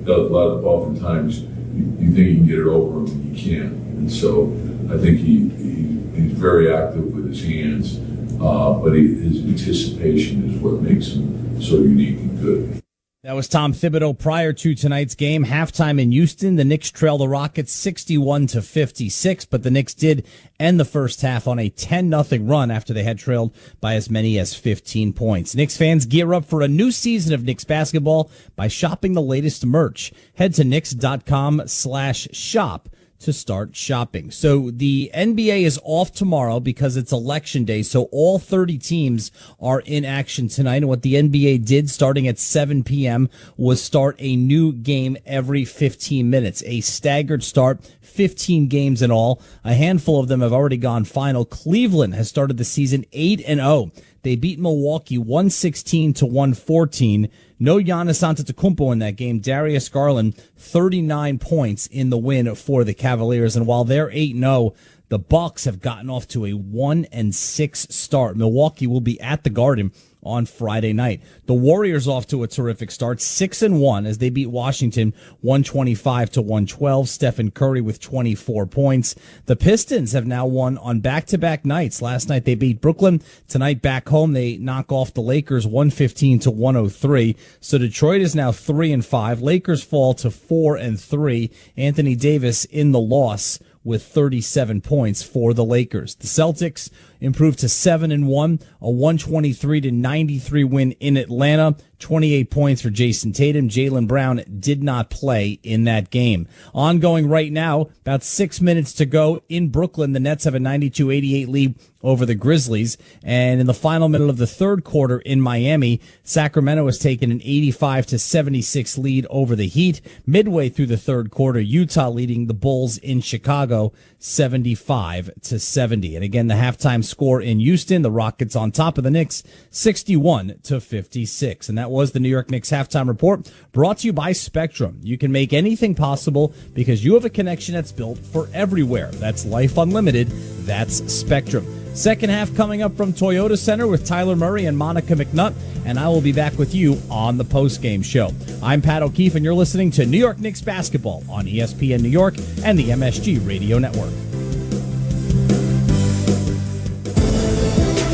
Oftentimes you think you can get it over him, and you can't. And so I think he's very active with his hands, but his anticipation is what makes him so unique and good. That was Tom Thibodeau prior to tonight's game. Halftime in Houston, the Knicks trail the Rockets 61-56, but the Knicks did end the first half on a 10-0 run after they had trailed by as many as 15 points. Knicks fans gear up for a new season of Knicks basketball by shopping the latest merch. Head to Knicks.com/shop to start shopping. So the NBA is off tomorrow because it's election day. So all 30 teams are in action tonight. And what the NBA did starting at 7 p.m. was start a new game every 15 minutes, a staggered start, 15 games in all. A handful of them have already gone final. Cleveland has started the season 8-0. They beat Milwaukee 116-114. No Giannis Antetokounmpo in that game. Darius Garland, 39 points in the win for the Cavaliers. And while they're 8-0, the Bucks have gotten off to a 1-6 start. Milwaukee will be at the Garden on Friday night. The Warriors off to a terrific start, 6-1 as they beat Washington 125-112. Stephen Curry with 24 points. The Pistons have now won on back-to-back nights. Last night they beat Brooklyn. Tonight back home they knock off the Lakers 115-103. So Detroit is now 3-5. Lakers fall to 4-3. Anthony Davis in the loss with 37 points for the Lakers. The Celtics improved to 7-1, a 123-93 win in Atlanta. 28 points for Jason Tatum. Jaylen Brown did not play in that game. Ongoing right now, about 6 minutes to go in Brooklyn. The Nets have a 92-88 lead over the Grizzlies. And in the final minute of the third quarter in Miami, Sacramento has taken an 85-76 lead over the Heat. Midway through the third quarter, Utah leading the Bulls in Chicago 75-70. And again, the halftime score in Houston, the Rockets on top of the Knicks 61-56. And that was the New York Knicks halftime report, brought to you by Spectrum. You can make anything possible because you have a connection that's built for everywhere. That's Life Unlimited. That's Spectrum. Second half coming up from Toyota Center with Tyler Murray and Monica McNutt, and I will be back with you on the postgame show. I'm Pat O'Keefe, and you're listening to New York Knicks basketball on ESPN New York and the MSG Radio Network.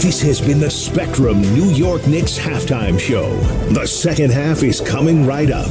This has been the Spectrum New York Knicks halftime show. The second half is coming right up.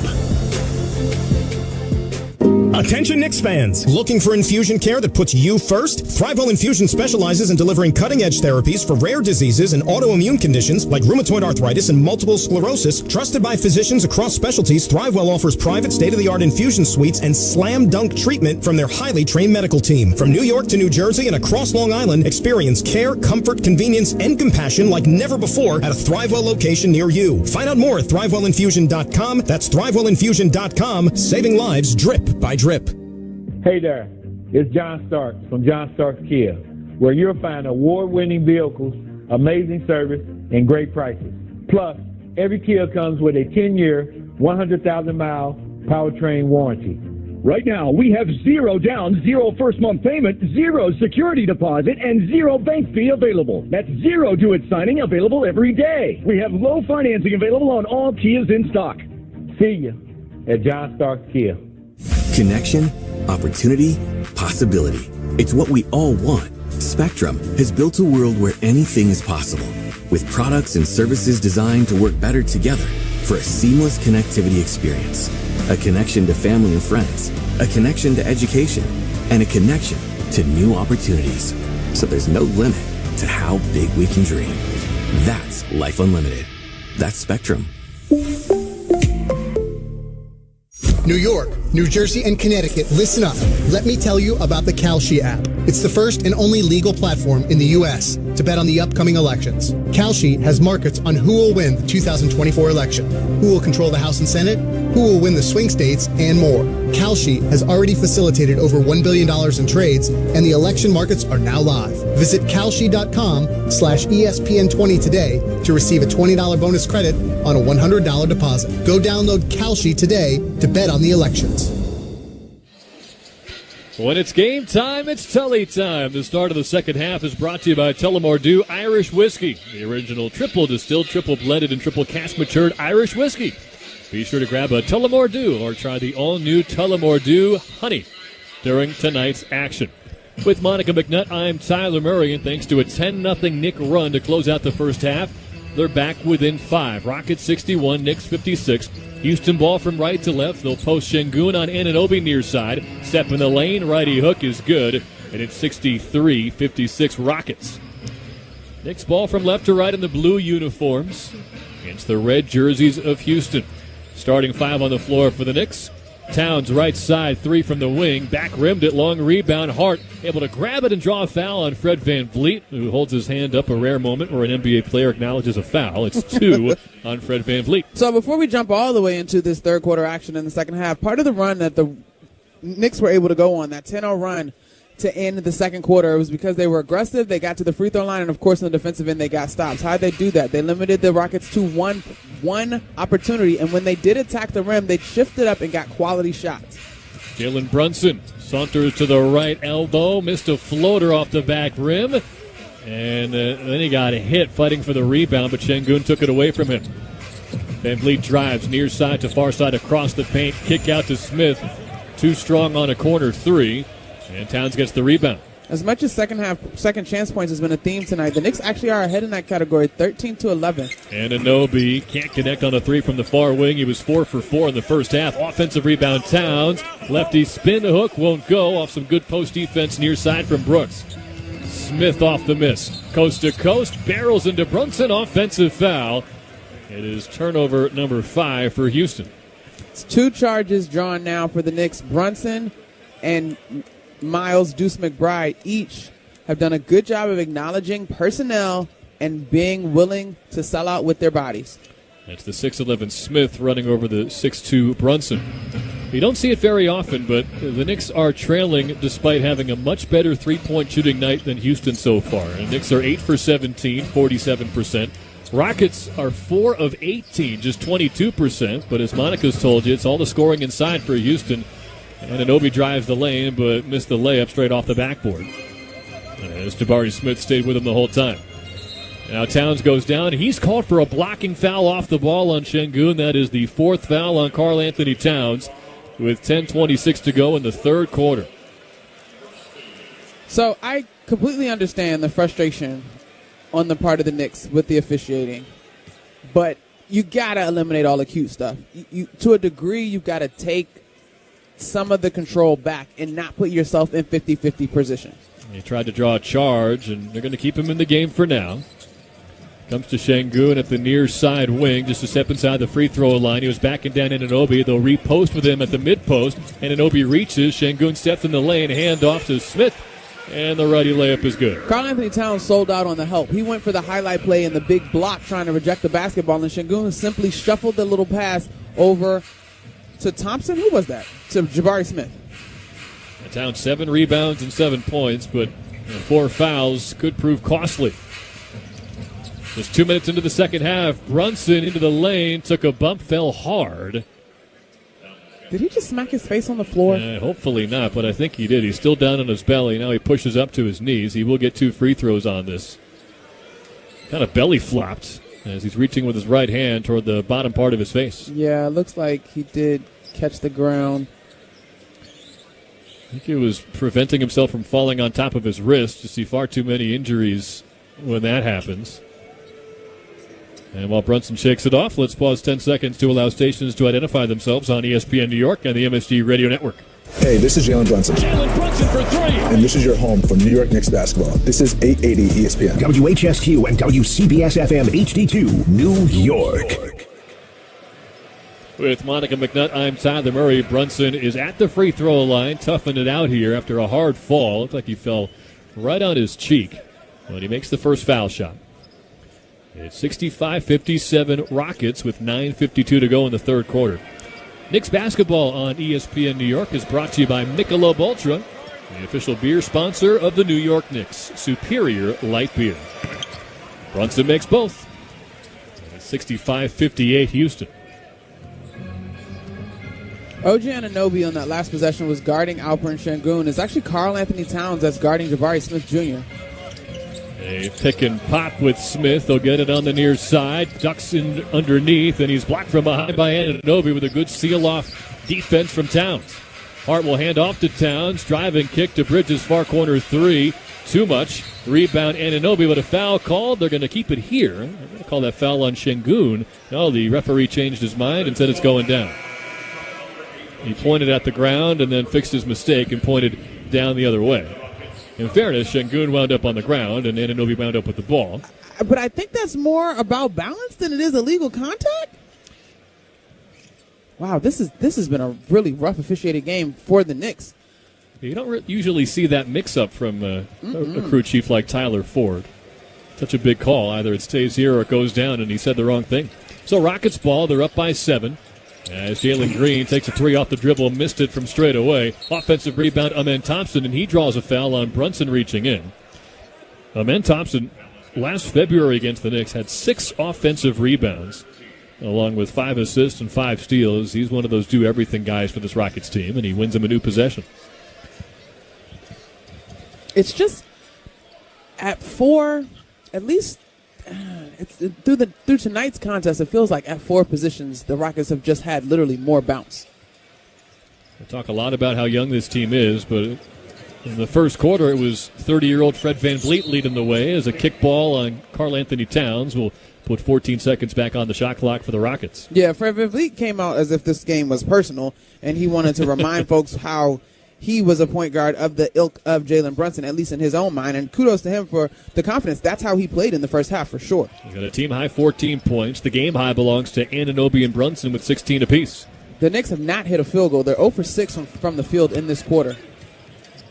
Attention Knicks fans! Looking for infusion care that puts you first? Thrivewell Infusion specializes in delivering cutting-edge therapies for rare diseases and autoimmune conditions like rheumatoid arthritis and multiple sclerosis. Trusted by physicians across specialties, Thrivewell offers private state-of-the-art infusion suites and slam-dunk treatment from their highly trained medical team. From New York to New Jersey and across Long Island, experience care, comfort, convenience, and compassion like never before at a Thrivewell location near you. Find out more at ThrivewellInfusion.com. That's ThrivewellInfusion.com. Saving lives drip by drip. Hey there, it's John Starks from John Starks Kia, where you'll find award-winning vehicles, amazing service, and great prices. Plus, every Kia comes with a 10-year, 100,000-mile powertrain warranty. Right now, we have 0 down, 0 first month payment, 0 security deposit, and 0 bank fee available. That's 0 do-it signing available every day. We have low financing available on all Kias in stock. See you at John Starks Kia. Connection, opportunity, possibility. It's what we all want. Spectrum has built a world where anything is possible, with products and services designed to work better together for a seamless connectivity experience. A connection to family and friends, a connection to education, and a connection to new opportunities. So there's no limit to how big we can dream. That's Life Unlimited. That's Spectrum. New York, New Jersey, and Connecticut, listen up. Let me tell you about the Kalshi app. It's the first and only legal platform in the U.S. to bet on the upcoming elections. Kalshi has markets on who will win the 2024 election, who will control the House and Senate, who will win the swing states, and more. Kalshi has already facilitated over $1 billion in trades, and the election markets are now live. Visit Kalshi.com/ESPN20 today to receive a $20 bonus credit on a $100 deposit. Go download Kalshi today to bet on the elections. When it's game time, it's Tully time. The start of the second half is brought to you by Tullamore Dew Irish Whiskey, the original triple distilled, triple blended, and triple cask matured Irish whiskey. Be sure to grab a Tullamore Dew or try the all-new Tullamore Dew Honey during tonight's action. With Monica McNutt, I'm Tyler Murray, and thanks to a 10-0 Knick run to close out the first half, they're back within 5. Rockets 61, Knicks 56. Houston ball from right to left. They'll post Şengün on Anunoby near side. Step in the lane, righty hook is good, and it's 63-56 Rockets. Knicks ball from left to right in the blue uniforms against the red jerseys of Houston. Starting 5 on the floor for the Knicks. Towns right side, 3 from the wing. Back rimmed it, long rebound. Hart able to grab it and draw a foul on Fred VanVleet, who holds his hand up, a rare moment where an NBA player acknowledges a foul. It's 2 on Fred VanVleet. So before we jump all the way into this third quarter action in the second half, part of the run that the Knicks were able to go on, that 10-0 run to end the second quarter, it was because they were aggressive, they got to the free throw line, and of course on the defensive end they got stops. How did they do that? They limited the Rockets to one opportunity, and when they did attack the rim, they shifted up and got quality shots. Jalen Brunson saunters to the right elbow, missed a floater off the back rim, and then he got hit fighting for the rebound, but Şengün took it away from him. VanVleet drives near side to far side across the paint, kick out to Smith, too strong on a corner 3. And Towns gets the rebound. As much as second chance points has been a theme tonight, the Knicks actually are ahead in that category, 13-11. And Anunoby can't connect on a 3 from the far wing. He was 4 for 4 in the first half. Offensive rebound, Towns. Lefty spin hook, won't go. Off some good post defense near side from Brooks. Smith off the miss. Coast to coast, barrels into Brunson. Offensive foul. It is turnover number 5 for Houston. It's 2 charges drawn now for the Knicks. Brunson and Miles Deuce McBride each have done a good job of acknowledging personnel and being willing to sell out with their bodies. That's the 6'11 Smith running over the 6'2 Brunson. You don't see it very often, but the Knicks are trailing despite having a much better three-point shooting night than Houston so far. And the Knicks are 8 for 17, 47%. Rockets are 4 of 18, just 22%. But as Monica's told you, it's all the scoring inside for Houston. And Anunoby drives the lane, but missed the layup straight off the backboard. As Jabari Smith stayed with him the whole time. Now Towns goes down. He's called for a blocking foul off the ball on Şengün. That is the 4th foul on Karl Anthony Towns with 10:26 to go in the third quarter. So I completely understand the frustration on the part of the Knicks with the officiating. But you got to eliminate all the cute stuff. You, to a degree, you've got to take some of the control back and not put yourself in 50-50 position. He tried to draw a charge, and they're going to keep him in the game for now. Comes to Şengün at the near side wing, just a step inside the free throw line. He was backing down Anunoby. They'll repost with him at the mid post. Anunoby reaches. Şengün steps in the lane, hand off to Smith, and the righty layup is good. Karl Anthony Towns sold out on the help. He went for the highlight play and the big block trying to reject the basketball, and Şengün simply shuffled the little pass over to Thompson. Who was that? To Jabari Smith. Towns 7 rebounds and 7 points, but 4 fouls could prove costly. Just 2 minutes into the second half, Brunson into the lane, took a bump, fell hard. Did he just smack his face on the floor? Hopefully not, but I think he did. He's still down on his belly. Now he pushes up to his knees. He will get 2 free throws on this. Kind of belly flopped as he's reaching with his right hand toward the bottom part of his face. Yeah, it looks like he did catch the ground. I think he was preventing himself from falling on top of his wrist. You see far too many injuries when that happens. And while Brunson shakes it off, let's pause 10 seconds to allow stations to identify themselves on ESPN New York and the MSG Radio Network. Hey, this is Jalen Brunson. Jalen Brunson for 3. And this is your home for New York Knicks basketball. This is 880 ESPN. WHSQ and WCBS-FM HD2, New York. With Monica McNutt, I'm Tyler Murray. Brunson is at the free throw line, toughing it out here after a hard fall. Looked like he fell right on his cheek when he makes the first foul shot. It's 65-57 Rockets with 9:52 to go in the third quarter. Knicks basketball on ESPN New York is brought to you by Michelob Ultra, the official beer sponsor of the New York Knicks. Superior light beer. Brunson makes both. 65-58 Houston. OG Anunoby on that last possession was guarding Alperen Şengün. It's actually Karl Anthony Towns that's guarding Jabari Smith Jr. A pick and pop with Smith. They'll get it on the near side. Ducks in underneath, and he's blocked from behind by Anunoby with a good seal-off defense from Towns. Hart will hand off to Towns. Driving kick to Bridges, far corner 3. Too much. Rebound Anunoby with a foul called. They're going to keep it here. They're going to call that foul on Şengün. No, the referee changed his mind and said it's going down. He pointed at the ground and then fixed his mistake and pointed down the other way. In fairness, Şengün wound up on the ground and Anunoby wound up with the ball. But I think that's more about balance than it is illegal contact. wow, this has been a really rough officiated game for the Knicks. You don't usually see that mix-up from a crew chief like Tyler Ford. Such a big call. Either it stays here or it goes down, and he said the wrong thing. So Rockets ball. They're up by 7. As Jalen Green takes a 3 off the dribble, missed it from straight away. Offensive rebound, Amen Thompson, and he draws a foul on Brunson reaching in. Amen Thompson, last February against the Knicks, had 6 offensive rebounds, along with 5 assists and 5 steals. He's one of those do-everything guys for this Rockets team, and he wins them a new possession. It's just at 4, at least through tonight's contest, it feels like at 4 positions, the Rockets have just had literally more bounce. We'll talk a lot about how young this team is, but in the first quarter, it was 30-year-old Fred VanVleet leading the way as a kickball on Karl Anthony Towns will put 14 seconds back on the shot clock for the Rockets. Yeah, Fred VanVleet came out as if this game was personal, and he wanted to remind folks how he was a point guard of the ilk of Jalen Brunson, at least in his own mind, and kudos to him for the confidence. That's how he played in the first half, for sure. He's got a team-high 14 points. The game high belongs to Anunoby and Brunson with 16 apiece. The Knicks have not hit a field goal. They're 0 for 6 from the field in this quarter.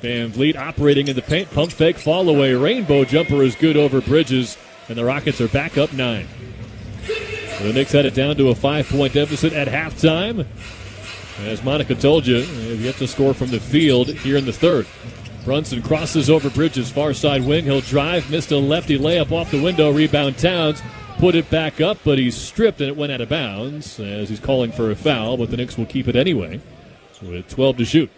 VanVleet operating in the paint, pump fake, fall away. Rainbow jumper is good over Bridges, and the Rockets are back up 9. The Knicks had it down to a 5-point deficit at halftime. As Monica told you, they've yet to score from the field here in the third. Brunson crosses over Bridges, far side wing. He'll drive, missed a lefty layup off the window. Rebound Towns, put it back up, but he's stripped and it went out of bounds as he's calling for a foul, but the Knicks will keep it anyway with 12 to shoot.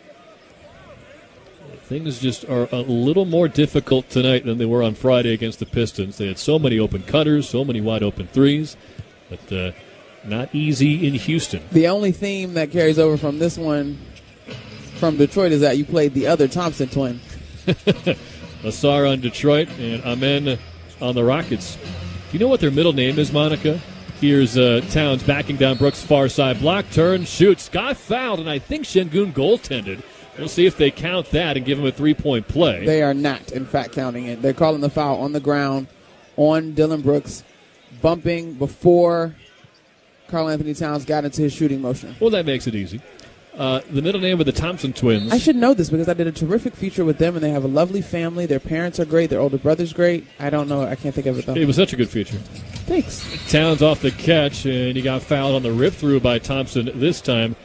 Things just are a little more difficult tonight than they were on Friday against the Pistons. They had so many open cutters, so many wide open threes, but not easy in Houston. The only theme that carries over from this one from Detroit is that you played the other Thompson twin. Asar on Detroit and Amen on the Rockets. Do you know what their middle name is, Monica? Here's Towns backing down Brooks' far side block, turn, shoots, got fouled, and I think Şengün goaltended. We'll see if they count that and give him a 3-point play. They are not, in fact, counting it. They're calling the foul on the ground on Dillon Brooks, bumping before Karl Anthony Towns got into his shooting motion. Well, that makes it easy. The middle name of the Thompson twins. I should know this because I did a terrific feature with them, and they have a lovely family. Their parents are great. Their older brother's great. I don't know. I can't think of it, though. It was such a good feature. Thanks. Towns off the catch, and he got fouled on the rip-through by Thompson this time.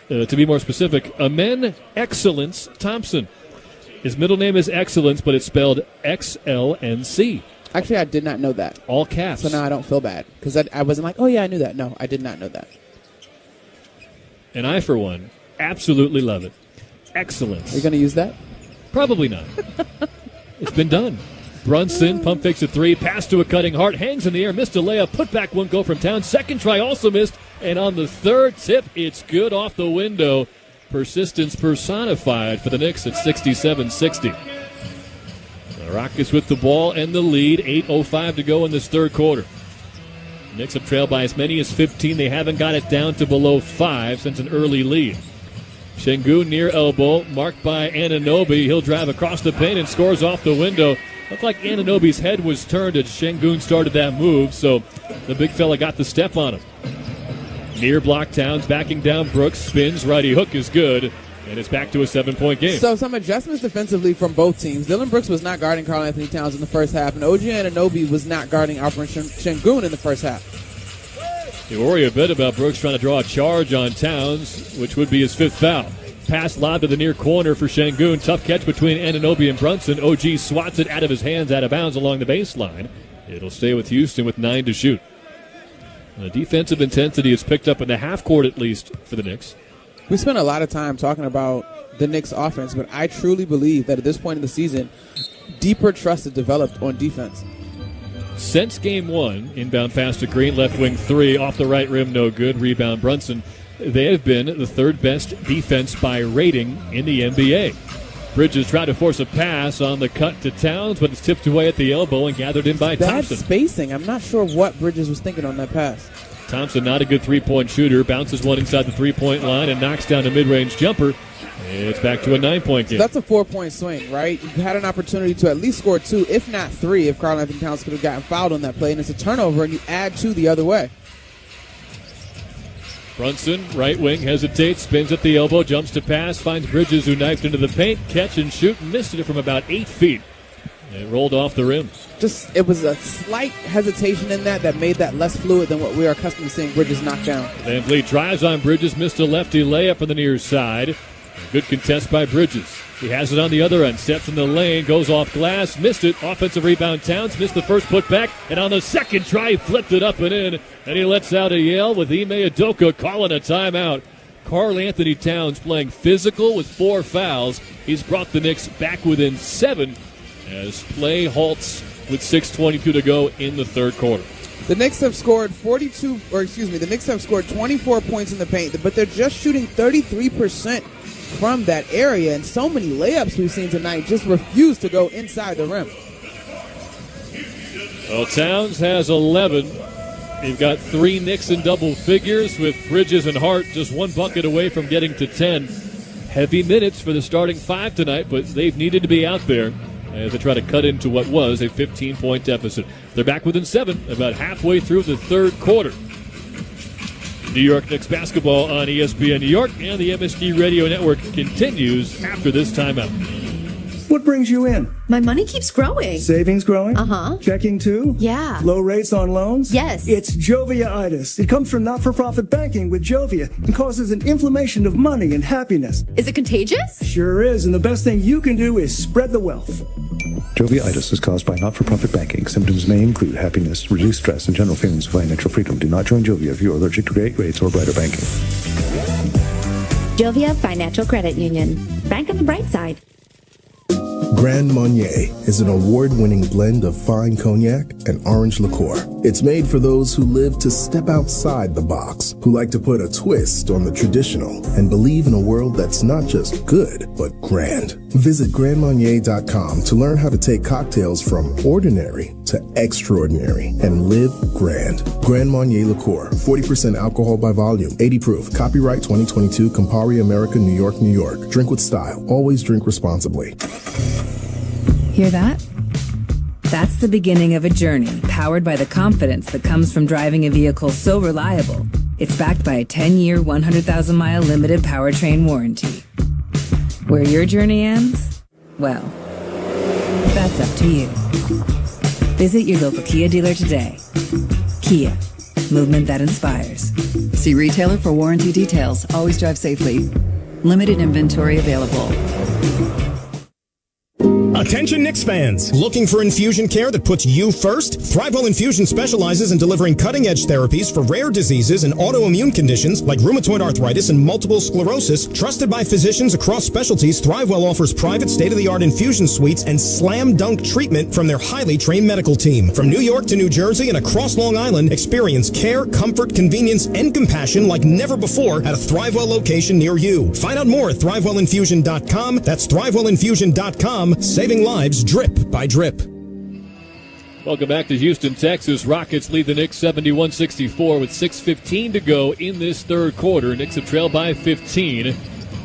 To be more specific, Amen Excellence Thompson. His middle name is Excellence, but it's spelled XLNC. Actually, I did not know that. All caps. So now I don't feel bad because I wasn't like, oh, yeah, I knew that. No, I did not know that. And I, for one, absolutely love it. Excellence. Are you going to use that? Probably not. It's been done. Brunson, pump fakes a 3, pass to a cutting Hart, hangs in the air, missed a layup, put back one go from Towns. Second try also missed, and on the third tip, it's good off the window. Persistence personified for the Knicks at 67-60. The Rockets with the ball and the lead, 8:05 to go in this third quarter. The Knicks have trailed by as many as 15. They haven't got it down to below 5 since an early lead. Şengün near elbow, marked by Anunoby. He'll drive across the paint and scores off the window. Looked like Anunoby's head was turned as Şengün started that move, so the big fella got the step on him. Near block Towns, backing down Brooks, spins, righty hook is good, and it's back to a 7-point game. So some adjustments defensively from both teams. Dillon Brooks was not guarding Karl Anthony Towns in the first half, and OG Anunoby was not guarding Operation Şengün in the first half. You worry a bit about Brooks trying to draw a charge on Towns, which would be his 5th foul. Pass lob to the near corner for Şengün. Tough catch between Anunoby and Brunson. OG swats it out of his hands, out of bounds along the baseline. It'll stay with Houston with 9 to shoot. The defensive intensity is picked up in the half court at least for the Knicks. We spent a lot of time talking about the Knicks offense, but I truly believe that at this point in the season, deeper trust has developed on defense. Since game 1, inbound pass to Green, left wing 3, off the right rim, no good. Rebound Brunson. They have been the third best defense by rating in the NBA. Bridges tried to force a pass on the cut to Towns, but it's tipped away at the elbow and gathered in by Thompson. Bad spacing. I'm not sure what Bridges was thinking on that pass. Thompson, not a good three-point shooter, bounces one inside the three-point line and knocks down a mid-range jumper. It's back to a 9-point game. That's a 4-point swing, right? You had an opportunity to at least score 2, if not 3, if Karl Anthony Towns could have gotten fouled on that play, and it's a turnover, and you add 2 the other way. Brunson, right wing, hesitates, spins at the elbow, jumps to pass, finds Bridges, who knifed into the paint, catch and shoot, missed it from about 8 feet. It rolled off the rim. It was a slight hesitation in that made that less fluid than what we are accustomed to seeing Bridges knock down. Van Vliet drives on Bridges, missed a lefty layup from the near side. Good contest by Bridges. He has it on the other end, steps in the lane, goes off glass, missed it. Offensive rebound, Towns missed the first putback, and on the second try, he flipped it up and in, and he lets out a yell with Ime Udoka calling a timeout. Karl Anthony Towns playing physical with 4 fouls. He's brought the Knicks back within 7 as play halts with 6:22 to go in the third quarter. The Knicks have scored 24 points in the paint, but they're just shooting 33% from that area, and so many layups we've seen tonight just refuse to go inside the rim. Well, Towns has 11. They've got 3 Knicks in double figures with Bridges and Hart just 1 bucket away from getting to 10. Heavy minutes for the starting 5 tonight, but they've needed to be out there as they try to cut into what was a 15-point deficit. They're back within 7, about halfway through the third quarter. New York Knicks basketball on ESPN New York, and the MSG Radio Network continues after this timeout. What brings you in? My money keeps growing. Savings growing? Uh-huh. Checking too? Yeah. Low rates on loans? Yes. It's Jovia-itis. It comes from not-for-profit banking with Jovia and causes an inflammation of money and happiness. Is it contagious? Sure is, and the best thing you can do is spread the wealth. Jovia-itis is caused by not-for-profit banking. Symptoms may include happiness, reduced stress, and general feelings of financial freedom. Do not join Jovia if you are allergic to great rates or brighter banking. Jovia Financial Credit Union. Bank on the bright side. Grand Marnier is an award-winning blend of fine cognac and orange liqueur. It's made for those who live to step outside the box, who like to put a twist on the traditional and believe in a world that's not just good, but grand. Visit grandmarnier.com to learn how to take cocktails from ordinary to extraordinary and live grand. Grand Marnier liqueur, 40% alcohol by volume, 80 proof. Copyright 2022, Campari America, New York, New York. Drink with style. Always drink responsibly. Hear that? That's the beginning of a journey powered by the confidence that comes from driving a vehicle so reliable. It's backed by a 10-year, 100,000-mile limited powertrain warranty. Where your journey ends? Well, that's up to you. Visit your local Kia dealer today. Kia, movement that inspires. See retailer for warranty details. Always drive safely. Limited inventory available. Attention Knicks fans! Looking for infusion care that puts you first? ThriveWell Infusion specializes in delivering cutting-edge therapies for rare diseases and autoimmune conditions like rheumatoid arthritis and multiple sclerosis. Trusted by physicians across specialties, ThriveWell offers private state-of-the-art infusion suites and slam-dunk treatment from their highly trained medical team. From New York to New Jersey and across Long Island, experience care, comfort, convenience, and compassion like never before at a ThriveWell location near you. Find out more at ThriveWellInfusion.com. That's ThriveWellInfusion.com. Saving lives drip by drip. Welcome back to Houston, Texas. Rockets lead the Knicks 71-64 with 6:15 to go in this third quarter. Knicks have trailed by 15.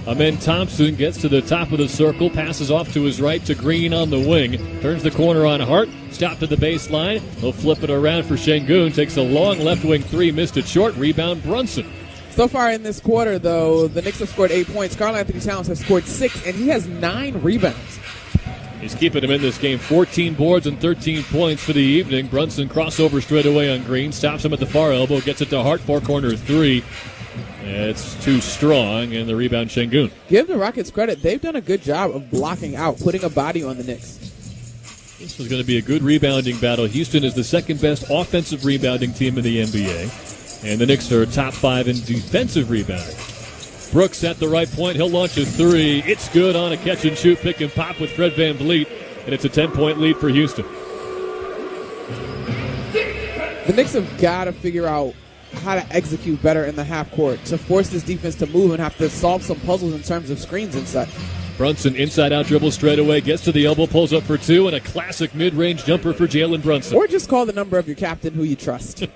Amen Thompson gets to the top of the circle, passes off to his right to Green on the wing, turns the corner on Hart, stopped at the baseline. He'll flip it around for Şengün, takes a long left wing three, missed it short, rebound Brunson. So far in this quarter, though, the Knicks have scored 8 points. Karl Anthony Towns has scored 6, and he has 9 rebounds. He's keeping him in this game. 14 boards and 13 points for the evening. Brunson crossover straight away on Green. Stops him at the far elbow. Gets it to Hart. Four-corner three. It's too strong, and the rebound Şengün. Give the Rockets credit. They've done a good job of blocking out, putting a body on the Knicks. This was going to be a good rebounding battle. Houston is the second-best offensive rebounding team in the NBA, and the Knicks are top 5 in defensive rebounding. Brooks at the right point. He'll launch a three. It's good on a catch-and-shoot pick and pop with Fred VanVleet, and it's a 10-point lead for Houston. The Knicks have got to figure out how to execute better in the half court to force this defense to move and have to solve some puzzles in terms of screens and such. Brunson inside-out dribble straight away, gets to the elbow, pulls up for two, and a classic mid-range jumper for Jalen Brunson. Or just call the number of your captain who you trust.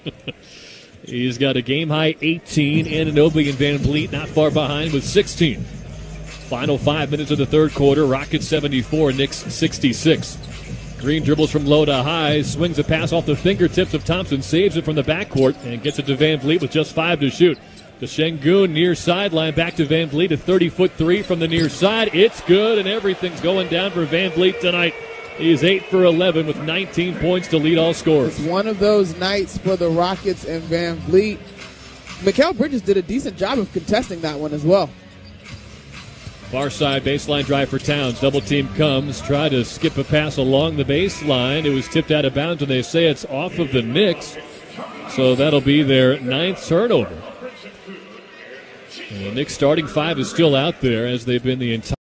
He's got a game-high 18. Anunoby and VanVleet not far behind with 16. Final 5 minutes of the third quarter. Rockets 74, Knicks 66. Green dribbles from low to high, swings a pass off the fingertips of Thompson, saves it from the backcourt, and gets it to VanVleet with just 5 to shoot. The Şengün near sideline, back to Van Vliet, a 30-foot three from the near side. It's good, and everything's going down for Van Vliet tonight. He is 8 for 11 with 19 points to lead all scorers. It's one of those nights for the Rockets and Van Vliet. Mikal Bridges did a decent job of contesting that one as well. Far side baseline drive for Towns. Double team comes. Try to skip a pass along the baseline. It was tipped out of bounds, and they say it's off of the Knicks. So that'll be their 9th turnover. And the Knicks starting 5 is still out there, as they've been the entire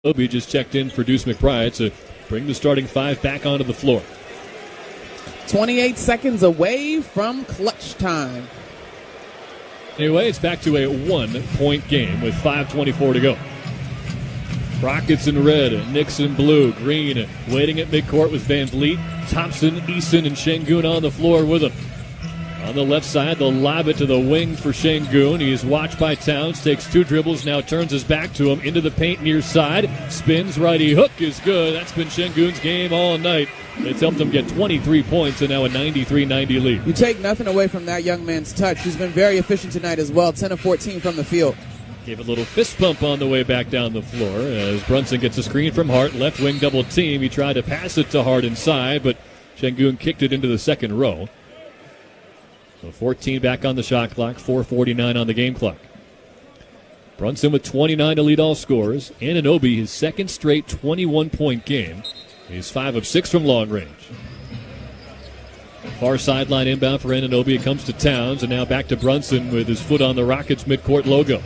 Anunoby just checked in for Deuce McBride to bring the starting five back onto the floor. 28 seconds away from clutch time. Anyway, it's back to a 1-point game with 5:24 to go. Rockets in red, Knicks in blue, green waiting at midcourt with Van Vliet, Thompson, Eason, and Şengün on the floor with him. On the left side, they'll lob it to the wing for Şengün. He's watched by Towns, takes two dribbles, now turns his back to him, into the paint near side, spins, righty hook is good. That's been Şengün's game all night. It's helped him get 23 points and now a 93-90 lead. You take nothing away from that young man's touch. He's been very efficient tonight as well, 10 of 14 from the field. Gave a little fist bump on the way back down the floor as Brunson gets a screen from Hart, left wing double team. He tried to pass it to Hart inside, but Şengün kicked it into the second row. So 14 back on the shot clock, 4:49 on the game clock. Brunson with 29 to lead all scorers. Anunoby, his second straight 21-point game. He's 5 of 6 from long range. Far sideline inbound for Anunoby. It comes to Towns, and now back to Brunson with his foot on the Rockets midcourt logo.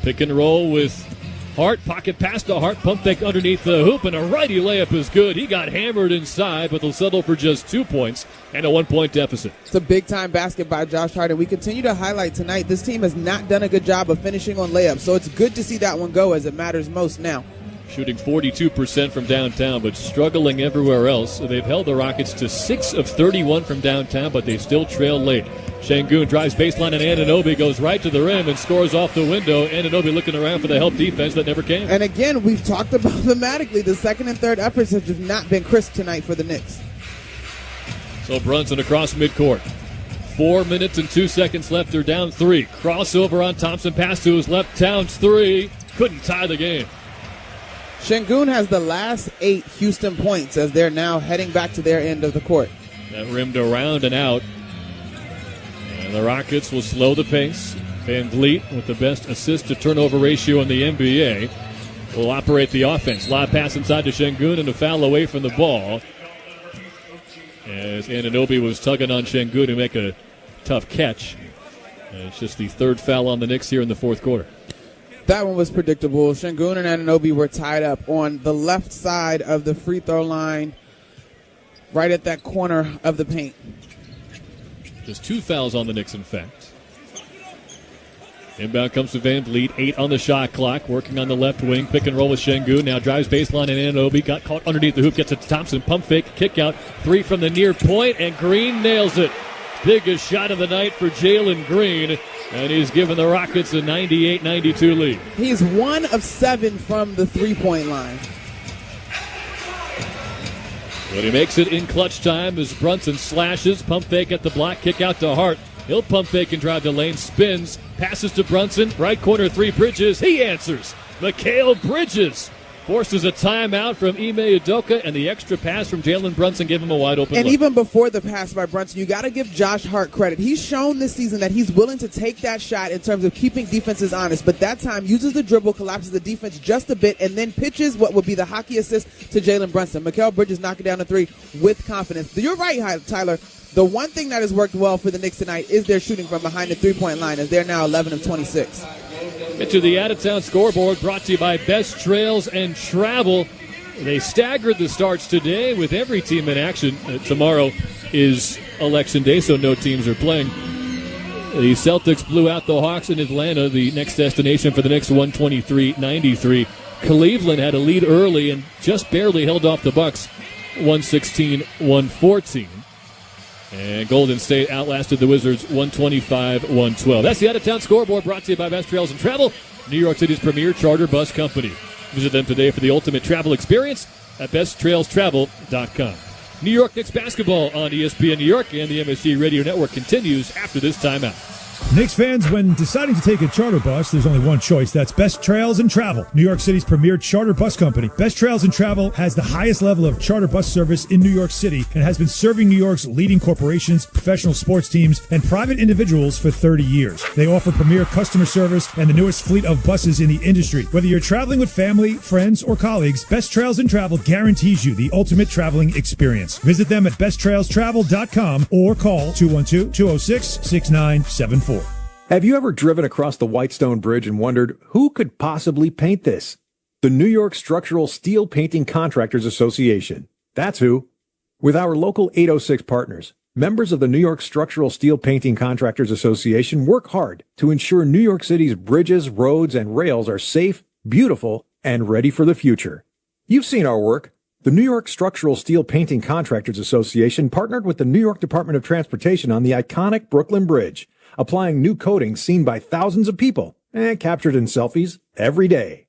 Pick and roll with Hart. Pocket pass to Hart. Pump fake underneath the hoop, and a righty layup is good. He got hammered inside, but they'll settle for just 2 points and a 1-point deficit. It's a big-time basket by Josh Hart, and we continue to highlight tonight this team has not done a good job of finishing on layups, so it's good to see that one go as it matters most now. Shooting 42% from downtown, but struggling everywhere else. They've held the Rockets to 6 of 31 from downtown, but they still trail late. Şengün drives baseline, and Anunoby goes right to the rim and scores off the window. Anunoby looking around for the help defense that never came. And again, we've talked about thematically, the second and third efforts have just not been crisp tonight for the Knicks. So Brunson across midcourt. 4 minutes and 2 seconds left. They're down 3. Crossover on Thompson. Pass to his left. Towns 3. Couldn't tie the game. Şengün has the last 8 Houston points as they're now heading back to their end of the court. That rimmed around and out. And the Rockets will slow the pace. Van Vliet, with the best assist-to-turnover ratio in the NBA, will operate the offense. Lob pass inside to Şengün and a foul away from the ball. As Anunoby was tugging on Şengün to make a tough catch. And it's just the third foul on the Knicks here in the fourth quarter. That one was predictable. Şengün and Anunoby were tied up on the left side of the free throw line, right at that corner of the paint. Just 2 fouls on the Knicks, in fact. Inbound comes to Van Vliet, 8 on the shot clock, working on the left wing, pick and roll with Şengün, now drives baseline and Anunoby, got caught underneath the hoop, gets it to Thompson, pump fake, kick out, 3 from the near point, and Green nails it. Biggest shot of the night for Jalen Green, and he's given the Rockets a 98-92 lead. He's 1 of 7 from the three-point line. But he makes it in clutch time as Brunson slashes, pump fake at the block, kick out to Hart. He'll pump fake and drive the lane, spins, passes to Brunson, right corner 3, Bridges. He answers. Mikal Bridges forces a timeout from Ime Udoka, and the extra pass from Jalen Brunson gave him a wide open And look. even before the pass by Brunson, you got to give Josh Hart credit. He's shown this season that he's willing to take that shot in terms of keeping defenses honest, but that time uses the dribble, collapses the defense just a bit, and then pitches what would be the hockey assist to Jalen Brunson. Mikal Bridges knocking down a 3 with confidence. You're right, Tyler. The one thing that has worked well for the Knicks tonight is their shooting from behind the three-point line, as they're now 11 of 26. Get to the out-of-town scoreboard, brought to you by Best Trails and Travel. They staggered the starts today with every team in action. Tomorrow is Election Day, so no teams are playing. The Celtics blew out the Hawks in Atlanta, the next destination for the Knicks, 123-93. Cleveland had a lead early and just barely held off the Bucks, 116-114. And Golden State outlasted the Wizards 125-112. That's the out-of-town scoreboard, brought to you by Best Trails and Travel, New York City's premier charter bus company. Visit them today for the ultimate travel experience at besttrailstravel.com. New York Knicks basketball on ESPN New York, and the MSG Radio Network continues after this timeout. Knicks fans, when deciding to take a charter bus, there's only one choice. That's Best Trails and Travel, New York City's premier charter bus company. Best Trails and Travel has the highest level of charter bus service in New York City and has been serving New York's leading corporations, professional sports teams, and private individuals for 30 years. They offer premier customer service and the newest fleet of buses in the industry. Whether you're traveling with family, friends, or colleagues, Best Trails and Travel guarantees you the ultimate traveling experience. Visit them at besttrailstravel.com or call 212-206-6974. Have you ever driven across the Whitestone Bridge and wondered who could possibly paint this? The New York Structural Steel Painting Contractors Association. That's who. With our local 806 partners, members of the New York Structural Steel Painting Contractors Association work hard to ensure New York City's bridges, roads, and rails are safe, beautiful, and ready for the future. You've seen our work. The New York Structural Steel Painting Contractors Association partnered with the New York Department of Transportation on the iconic Brooklyn Bridge, applying new coatings seen by thousands of people and captured in selfies every day.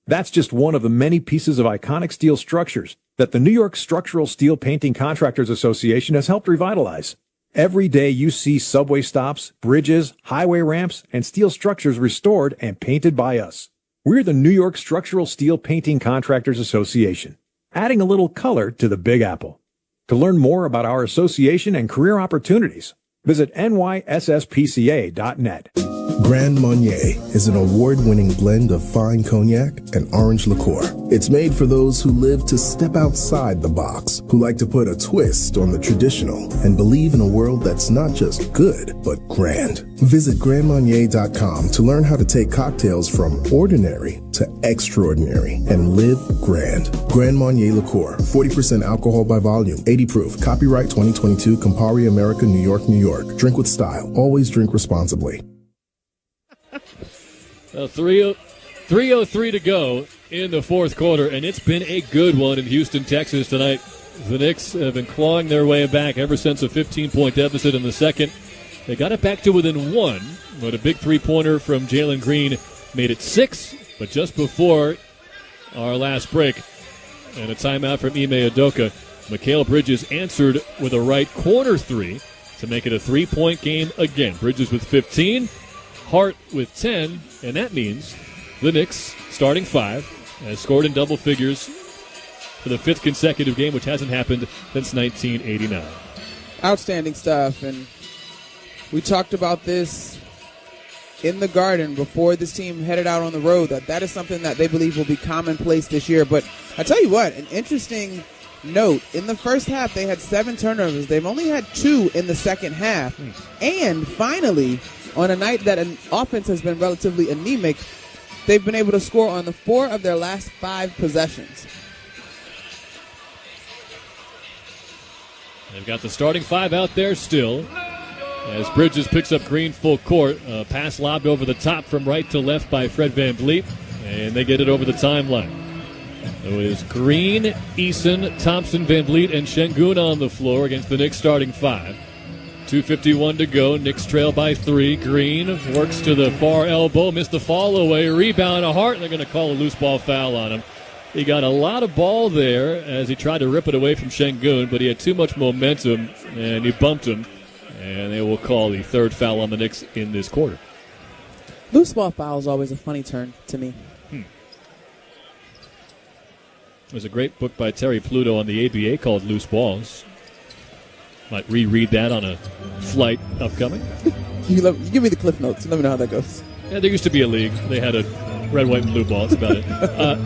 That's just one of the many pieces of iconic steel structures that the New York Structural Steel Painting Contractors Association has helped revitalize. Every day you see subway stops, bridges, highway ramps, and steel structures restored and painted by us. We're the New York Structural Steel Painting Contractors Association, adding a little color to the Big Apple. To learn more about our association and career opportunities, visit nySSPCA.net. Grand Marnier is an award-winning blend of fine cognac and orange liqueur. It's made for those who live to step outside the box, who like to put a twist on the traditional, and believe in a world that's not just good, but grand. Visit grandmarnier.com to learn how to take cocktails from ordinary to extraordinary and live grand. Grand Marnier liqueur, 40% alcohol by volume, 80 proof. Copyright 2022, Campari America, New York, New York. Drink with style. Always drink responsibly. 3:03 to go in the fourth quarter, and it's been a good one in Houston, Texas tonight. The Knicks have been clawing their way back ever since a 15-point deficit in the second. They got it back to within one, but a big three-pointer from Jalen Green made it 6. But just before our last break, and a timeout from Ime Udoka, Mikal Bridges answered with a right corner three to make it a 3-point game again. Bridges with 15. Hart with 10, and that means the Knicks, starting 5, has scored in double figures for the 5th consecutive game, which hasn't happened since 1989. Outstanding stuff, and we talked about this in the Garden before this team headed out on the road, that is something that they believe will be commonplace this year. But I tell you what, an interesting note, in the first half they had 7 turnovers. They've only had 2 in the second half. And finally, on a night that an offense has been relatively anemic, they've been able to score on the 4 of their last 5 possessions. They've got the starting 5 out there still. As Bridges picks up Green full court, a pass lobbed over the top from right to left by Fred VanVleet, and they get it over the timeline. It was Green, Eason, Thompson, VanVleet, and Şengün on the floor against the Knicks starting 5. 2:51 to go. Knicks trail by 3. Green works to the far elbow, missed the fall away. Rebound, a Hart, and they're going to call a loose ball foul on him. He got a lot of ball there as he tried to rip it away from Şengün, but he had too much momentum, and he bumped him. And they will call the 3rd foul on the Knicks in this quarter. Loose ball foul is always a funny term to me. There's a great book by Terry Pluto on the ABA called Loose Balls. Might reread that on a flight upcoming. Give me the cliff notes. Let me know how that goes. Yeah, there used to be a league. They had a red, white, and blue ball. That's about it.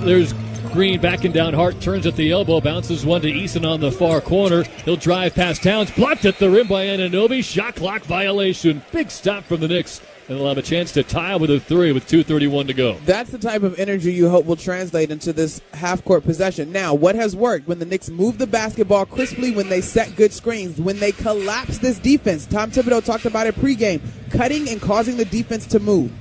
There's Green backing down. Hart turns at the elbow, bounces one to Eason on the far corner. He'll drive past Towns, blocked at the rim by Anunoby. Shot clock violation. Big stop from the Knicks. And they'll have a chance to tie with a 3 with 2:31 to go. That's the type of energy you hope will translate into this half-court possession. Now, what has worked? When the Knicks move the basketball crisply, when they set good screens, when they collapse this defense. Tom Thibodeau talked about it pregame, cutting and causing the defense to move.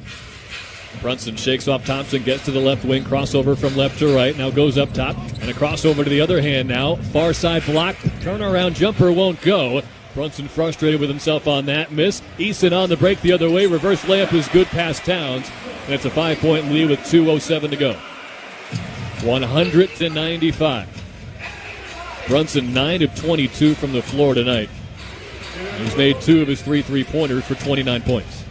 Brunson shakes off Thompson, gets to the left wing, crossover from left to right, now goes up top, and a crossover to the other hand now. Far side block, turnaround jumper won't go. Brunson frustrated with himself on that miss. Eason on the break the other way. Reverse layup is good past Towns. And it's a 5-point lead with 2:07 to go. 100-95. Brunson 9 of 22 from the floor tonight. He's made 2 of his 3 3-pointers for 29 points.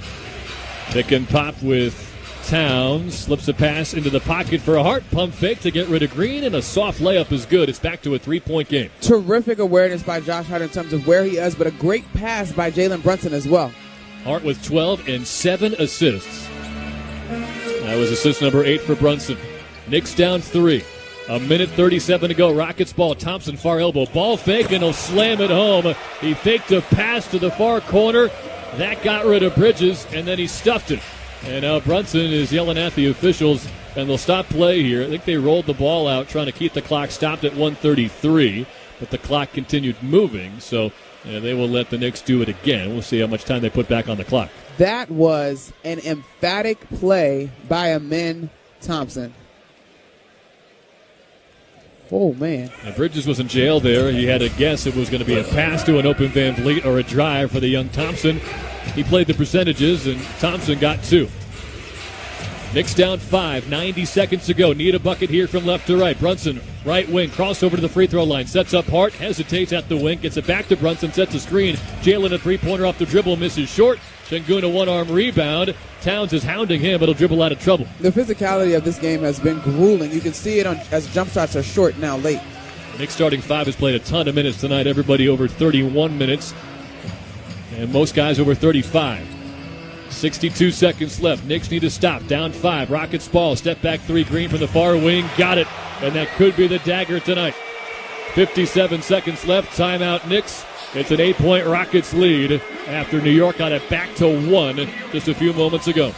Pick and pop with Towns. Slips a pass into the pocket for a Hart. Pump fake to get rid of Green, and a soft layup is good. It's back to a 3-point game. Terrific awareness by Josh Hart in terms of where he is, but a great pass by Jalen Brunson as well. Hart with 12 and 7 assists. That was assist number 8 for Brunson. Knicks down 3. 1:37 to go. Rockets ball. Thompson far elbow. Ball fake, and he'll slam it home. He faked a pass to the far corner. That got rid of Bridges, and then he stuffed it. And now Brunson is yelling at the officials, and they'll stop play here. I think they rolled the ball out trying to keep the clock stopped at 1:33, but the clock continued moving, so they will let the Knicks do it again. We'll see how much time they put back on the clock. That was an emphatic play by Amen Thompson. Oh, man. Now Bridges was in jail there. He had to guess it was going to be a pass to an open Van Vliet or a drive for the young Thompson. He played the percentages, and Thompson got 2. Knicks down 5, 90 seconds to go. Need a bucket here from left to right. Brunson, right wing, crossover to the free throw line. Sets up Hart, hesitates at the wing, gets it back to Brunson, sets a screen. Jalen a three-pointer off the dribble, misses short. Sengun a one-arm rebound. Towns is hounding him, but he'll dribble out of trouble. The physicality of this game has been grueling. You can see it as jump shots are short now late. The Knicks starting 5 has played a ton of minutes tonight. Everybody over 31 minutes. And most guys over 35. 62 seconds left. Knicks need to stop. Down 5. Rockets ball. Step back 3. Green from the far wing. Got it. And that could be the dagger tonight. 57 seconds left. Timeout Knicks. It's an 8-point Rockets lead after New York got it back to 1 just a few moments ago.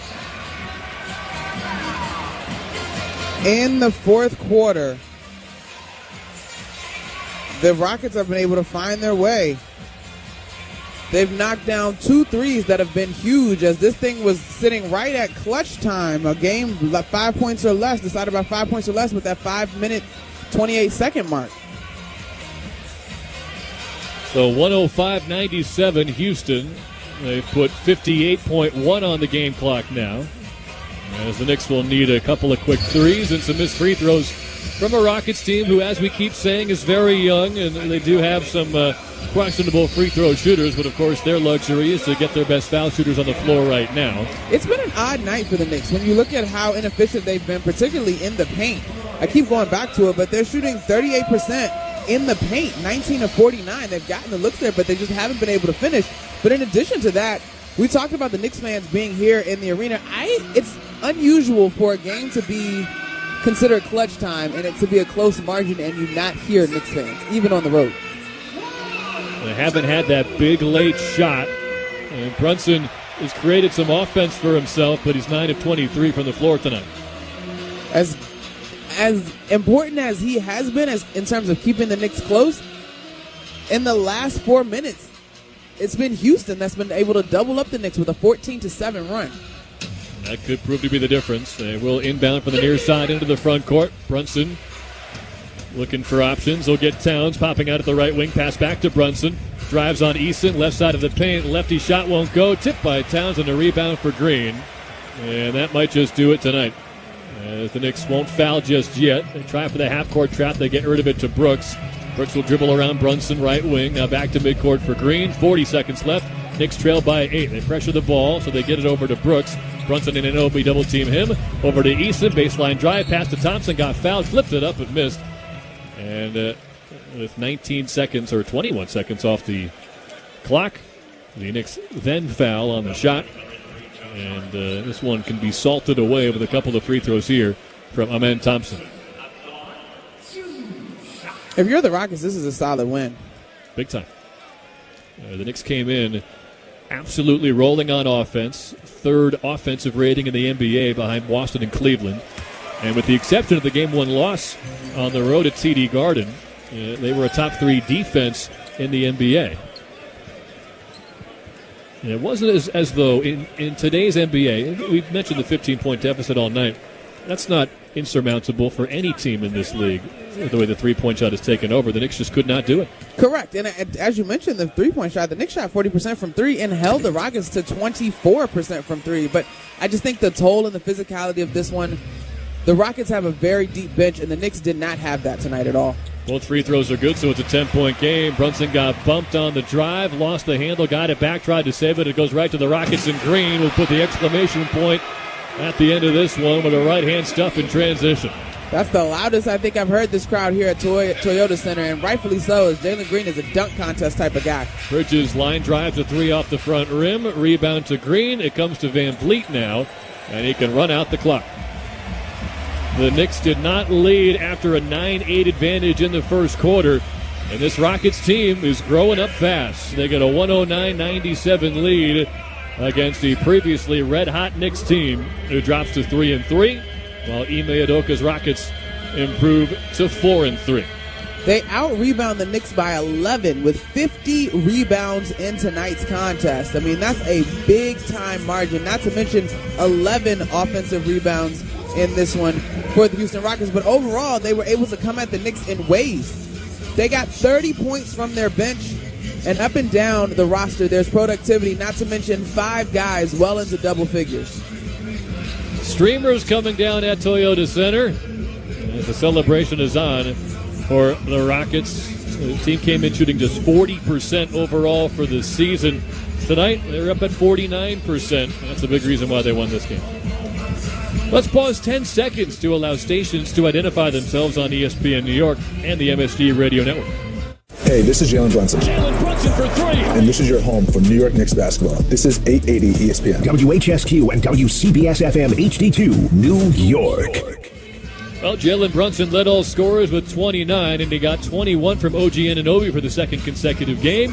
In the fourth quarter, the Rockets have been able to find their way. They've knocked down 2 threes that have been huge, as this thing was sitting right at clutch time. A game 5 points or less, decided by 5 points or less with that 5-minute, 28-second mark. So 105-97 Houston. They've put 58.1 on the game clock now, as the Knicks will need a couple of quick threes and some missed free throws from a Rockets team who, as we keep saying, is very young, and they do have some questionable free throw shooters, but of course their luxury is to get their best foul shooters on the floor right now. It's been an odd night for the Knicks when you look at how inefficient they've been, particularly in the paint. I keep going back to it, but they're shooting 38% in the paint, 19 of 49. They've gotten the looks there, but they just haven't been able to finish. But in addition to that, we talked about the Knicks fans being here in the arena. It's unusual for a game to be considered clutch time and it to be a close margin and you not hear Knicks fans, even on the road. They haven't had that big late shot. And Brunson has created some offense for himself, but he's 9 of 23 from the floor tonight. As important as he has been in terms of keeping the Knicks close, in the last 4 minutes, it's been Houston that's been able to double up the Knicks with a 14-7 run. That could prove to be the difference. They will inbound from the near side into the front court. Brunson looking for options. He'll get Towns popping out at the right wing. Pass back to Brunson. Drives on Eason. Left side of the paint. Lefty shot won't go. Tipped by Towns and a rebound for Green. And that might just do it tonight. As the Knicks won't foul just yet. They try for the half-court trap. They get rid of it to Brooks. Brooks will dribble around Brunson, right wing. Now back to midcourt for Green. 40 seconds left. Knicks trail by 8. They pressure the ball, so they get it over to Brooks. Brunson and Anunoby double-team him. Over to Eason. Baseline drive. Pass to Thompson. Got fouled. Flipped it up but missed. And with 19 seconds or 21 seconds off the clock, the Knicks then foul on the shot. And this one can be salted away with a couple of free throws here from Amen Thompson. If you're the Rockets, this is a solid win. Big time. The Knicks came in absolutely rolling on offense. 3rd offensive rating in the NBA behind Boston and Cleveland. And with the exception of the Game 1 loss on the road at TD Garden, they were a top 3 defense in the NBA. And it wasn't as though in today's NBA, we've mentioned the 15-point deficit all night. That's not insurmountable for any team in this league, the way the three-point shot is taken over. The Knicks just could not do it. Correct. And as you mentioned, the three-point shot, the Knicks shot 40% from 3 and held the Rockets to 24% from 3. But I just think the toll and the physicality of this one, the Rockets have a very deep bench, and the Knicks did not have that tonight at all. Both free throws are good, so it's a 10-point game. Brunson got bumped on the drive, lost the handle, got it back, tried to save it. It goes right to the Rockets, and Green will put the exclamation point at the end of this one with a right-hand stuff in transition. That's the loudest I think I've heard this crowd here at Toyota Center, and rightfully so, as Jalen Green is a dunk contest type of guy. Bridges line drive to 3 off the front rim, rebound to Green. It comes to Van Vliet now, and he can run out the clock. The Knicks did not lead after a 9-8 advantage in the first quarter, and this Rockets team is growing up fast. They get a 109-97 lead against the previously red-hot Knicks team, who drops to 3-3, while Ime Udoka's Rockets improve to 4-3. They out-rebound the Knicks by 11 with 50 rebounds in tonight's contest. I mean, that's a big-time margin, not to mention 11 offensive rebounds in this one for the Houston Rockets. But overall, they were able to come at the Knicks in waves. They got 30 points from their bench, and up and down the roster, there's productivity, not to mention 5 guys well into double figures. Streamers coming down at Toyota Center as the celebration is on for the Rockets. The team came in shooting just 40% overall for the season. Tonight, they're up at 49%. That's a big reason why they won this game. Let's pause 10 seconds to allow stations to identify themselves on ESPN New York and the MSG Radio Network. Hey, this is Jalen Brunson. Jalen Brunson for 3. And this is your home for New York Knicks basketball. This is 880 ESPN. WHSQ and WCBS-FM HD2, New York. Well, Jalen Brunson led all scorers with 29, and he got 21 from OG Anunoby for the second consecutive game.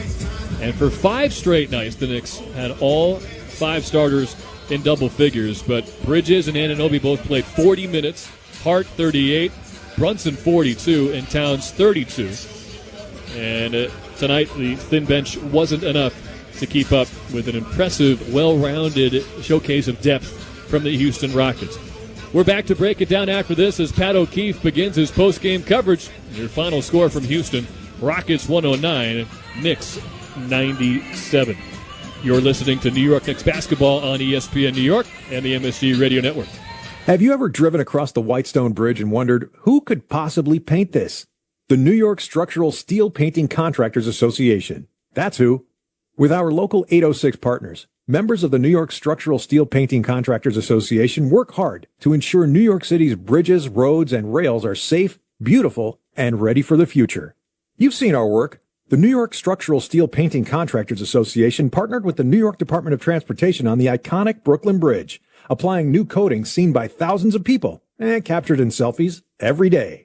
And for 5 straight nights, the Knicks had all 5 starters in double figures. But Bridges and Anunoby both played 40 minutes, Hart 38, Brunson 42, and Towns 32. And tonight, the thin bench wasn't enough to keep up with an impressive, well-rounded showcase of depth from the Houston Rockets. We're back to break it down after this as Pat O'Keefe begins his post-game coverage. Your final score from Houston, Rockets 109, Knicks 97. You're listening to New York Knicks basketball on ESPN New York and the MSG Radio Network. Have you ever driven across the Whitestone Bridge and wondered who could possibly paint this? The New York Structural Steel Painting Contractors Association. That's who. With our local 806 partners, members of the New York Structural Steel Painting Contractors Association work hard to ensure New York City's bridges, roads, and rails are safe, beautiful, and ready for the future. You've seen our work. The New York Structural Steel Painting Contractors Association partnered with the New York Department of Transportation on the iconic Brooklyn Bridge, applying new coatings seen by thousands of people and captured in selfies every day.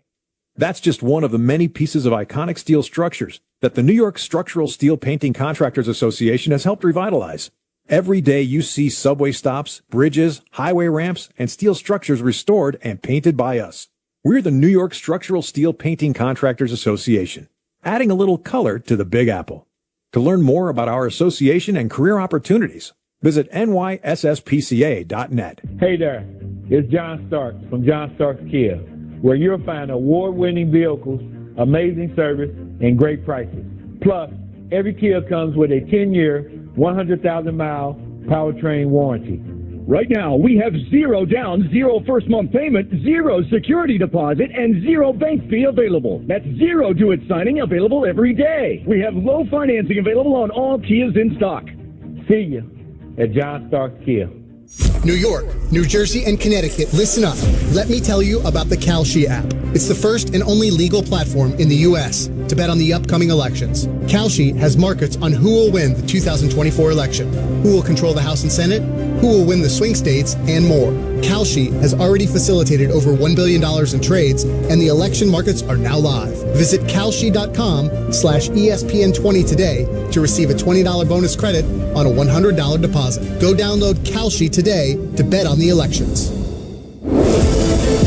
That's just one of the many pieces of iconic steel structures that the New York Structural Steel Painting Contractors Association has helped revitalize. Every day you see subway stops, bridges, highway ramps, and steel structures restored and painted by us. We're the New York Structural Steel Painting Contractors Association, adding a little color to the Big Apple. To learn more about our association and career opportunities, visit nySSPCA.net. Hey there, it's John Starks from John Starks Kia, where you'll find award-winning vehicles, amazing service, and great prices. Plus, every Kia comes with a 10-year, 100,000-mile powertrain warranty. Right now, we have 0 down, 0 first month payment, 0 security deposit, and 0 bank fee available. That's 0 do-it signing available every day. We have low financing available on all Kias in stock. See you at John Starks Kia. New York, New Jersey, and Connecticut, listen up. Let me tell you about the Kalshi app. It's the first and only legal platform in the U.S. to bet on the upcoming elections. Kalshi has markets on who will win the 2024 election, who will control the House and Senate, who will win the swing states, and more. Kalshi has already facilitated over $1 billion in trades, and the election markets are now live. Visit Kalshi.com/ESPN20 today to receive a $20 bonus credit on a $100 deposit. Go download Kalshi today to bet on the elections.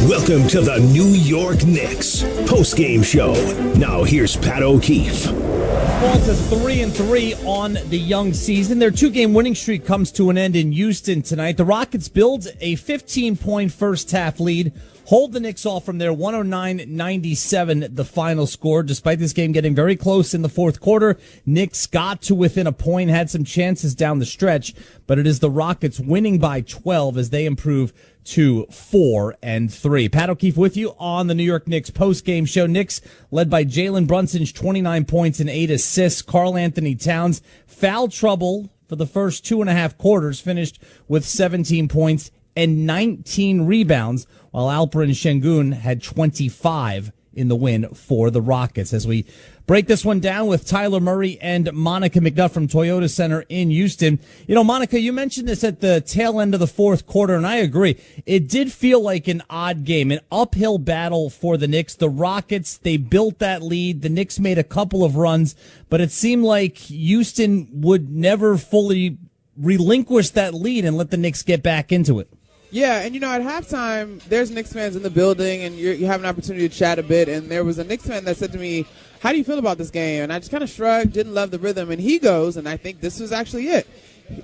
Welcome to the New York Knicks post-game show. Now here's Pat O'Keefe. Fall to 3-3 on the young season. Their 2-game winning streak comes to an end in Houston tonight. The Rockets build a 15-point first-half lead, hold the Knicks off from their 109-97, the final score. Despite this game getting very close in the fourth quarter, Knicks got to within a point, had some chances down the stretch, but it is the Rockets winning by 12 as they improve to 4-3. Pat O'Keefe with you on the New York Knicks post-game show. Knicks led by Jalen Brunson's 29 points and 8 assists. Karl Anthony Towns, foul trouble for the first 2.5 quarters, finished with 17 points and 19 rebounds, while Alperen Şengün had 25 in the win for the Rockets. As we break this one down with Tyler Murray and Monica McNutt from Toyota Center in Houston. You know, Monica, you mentioned this at the tail end of the fourth quarter, and I agree. It did feel like an odd game, an uphill battle for the Knicks. The Rockets, they built that lead. The Knicks made a couple of runs, but it seemed like Houston would never fully relinquish that lead and let the Knicks get back into it. Yeah, and at halftime, there's Knicks fans in the building, and you have an opportunity to chat a bit. And there was a Knicks fan that said to me, "How do you feel about this game?" And I just kind of shrugged, didn't love the rhythm. And he goes, and I think this was actually it.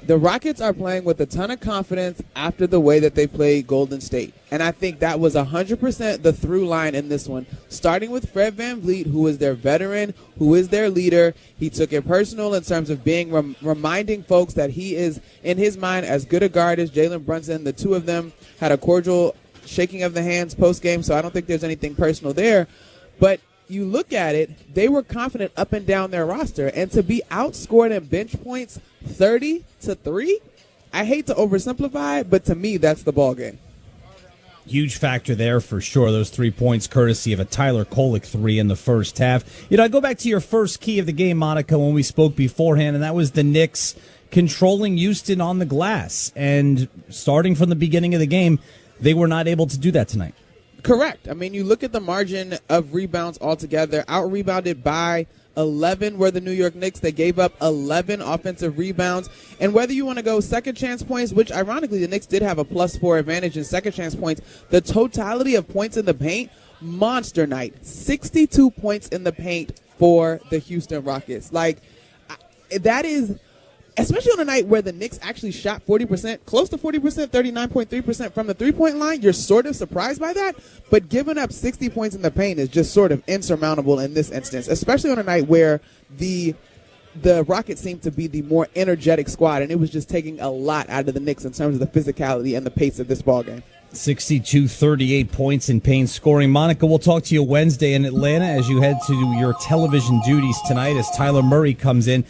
The Rockets are playing with a ton of confidence after the way that they played Golden State. And I think that was 100% the through line in this one. Starting with Fred VanVleet, who is their veteran, who is their leader. He took it personal in terms of being reminding folks that he is, in his mind, as good a guard as Jalen Brunson. The two of them had a cordial shaking of the hands post-game, so I don't think there's anything personal there. But you look at it, they were confident up and down their roster. And to be outscored in bench points 30-3, I hate to oversimplify it, but to me, that's the ball game. Huge factor there for sure. Those 3 points courtesy of a Tyler Kolek 3 in the first half. I go back to your first key of the game, Monica, when we spoke beforehand, and that was the Knicks controlling Houston on the glass. And starting from the beginning of the game, they were not able to do that tonight. Correct. I mean, you look at the margin of rebounds altogether, out-rebounded by 11 were the New York Knicks. They gave up 11 offensive rebounds. And whether you want to go second chance points, which ironically the Knicks did have a +4 advantage in second chance points, the totality of points in the paint, monster night. 62 points in the paint for the Houston Rockets. That is, especially on a night where the Knicks actually shot 40%, close to 40%, 39.3% from the three-point line, you're sort of surprised by that. But giving up 60 points in the paint is just sort of insurmountable in this instance, especially on a night where the Rockets seemed to be the more energetic squad, and it was just taking a lot out of the Knicks in terms of the physicality and the pace of this ballgame. 62-38 points in paint scoring. Monica, we'll talk to you Wednesday in Atlanta as you head to your television duties tonight as Tyler Murray comes in.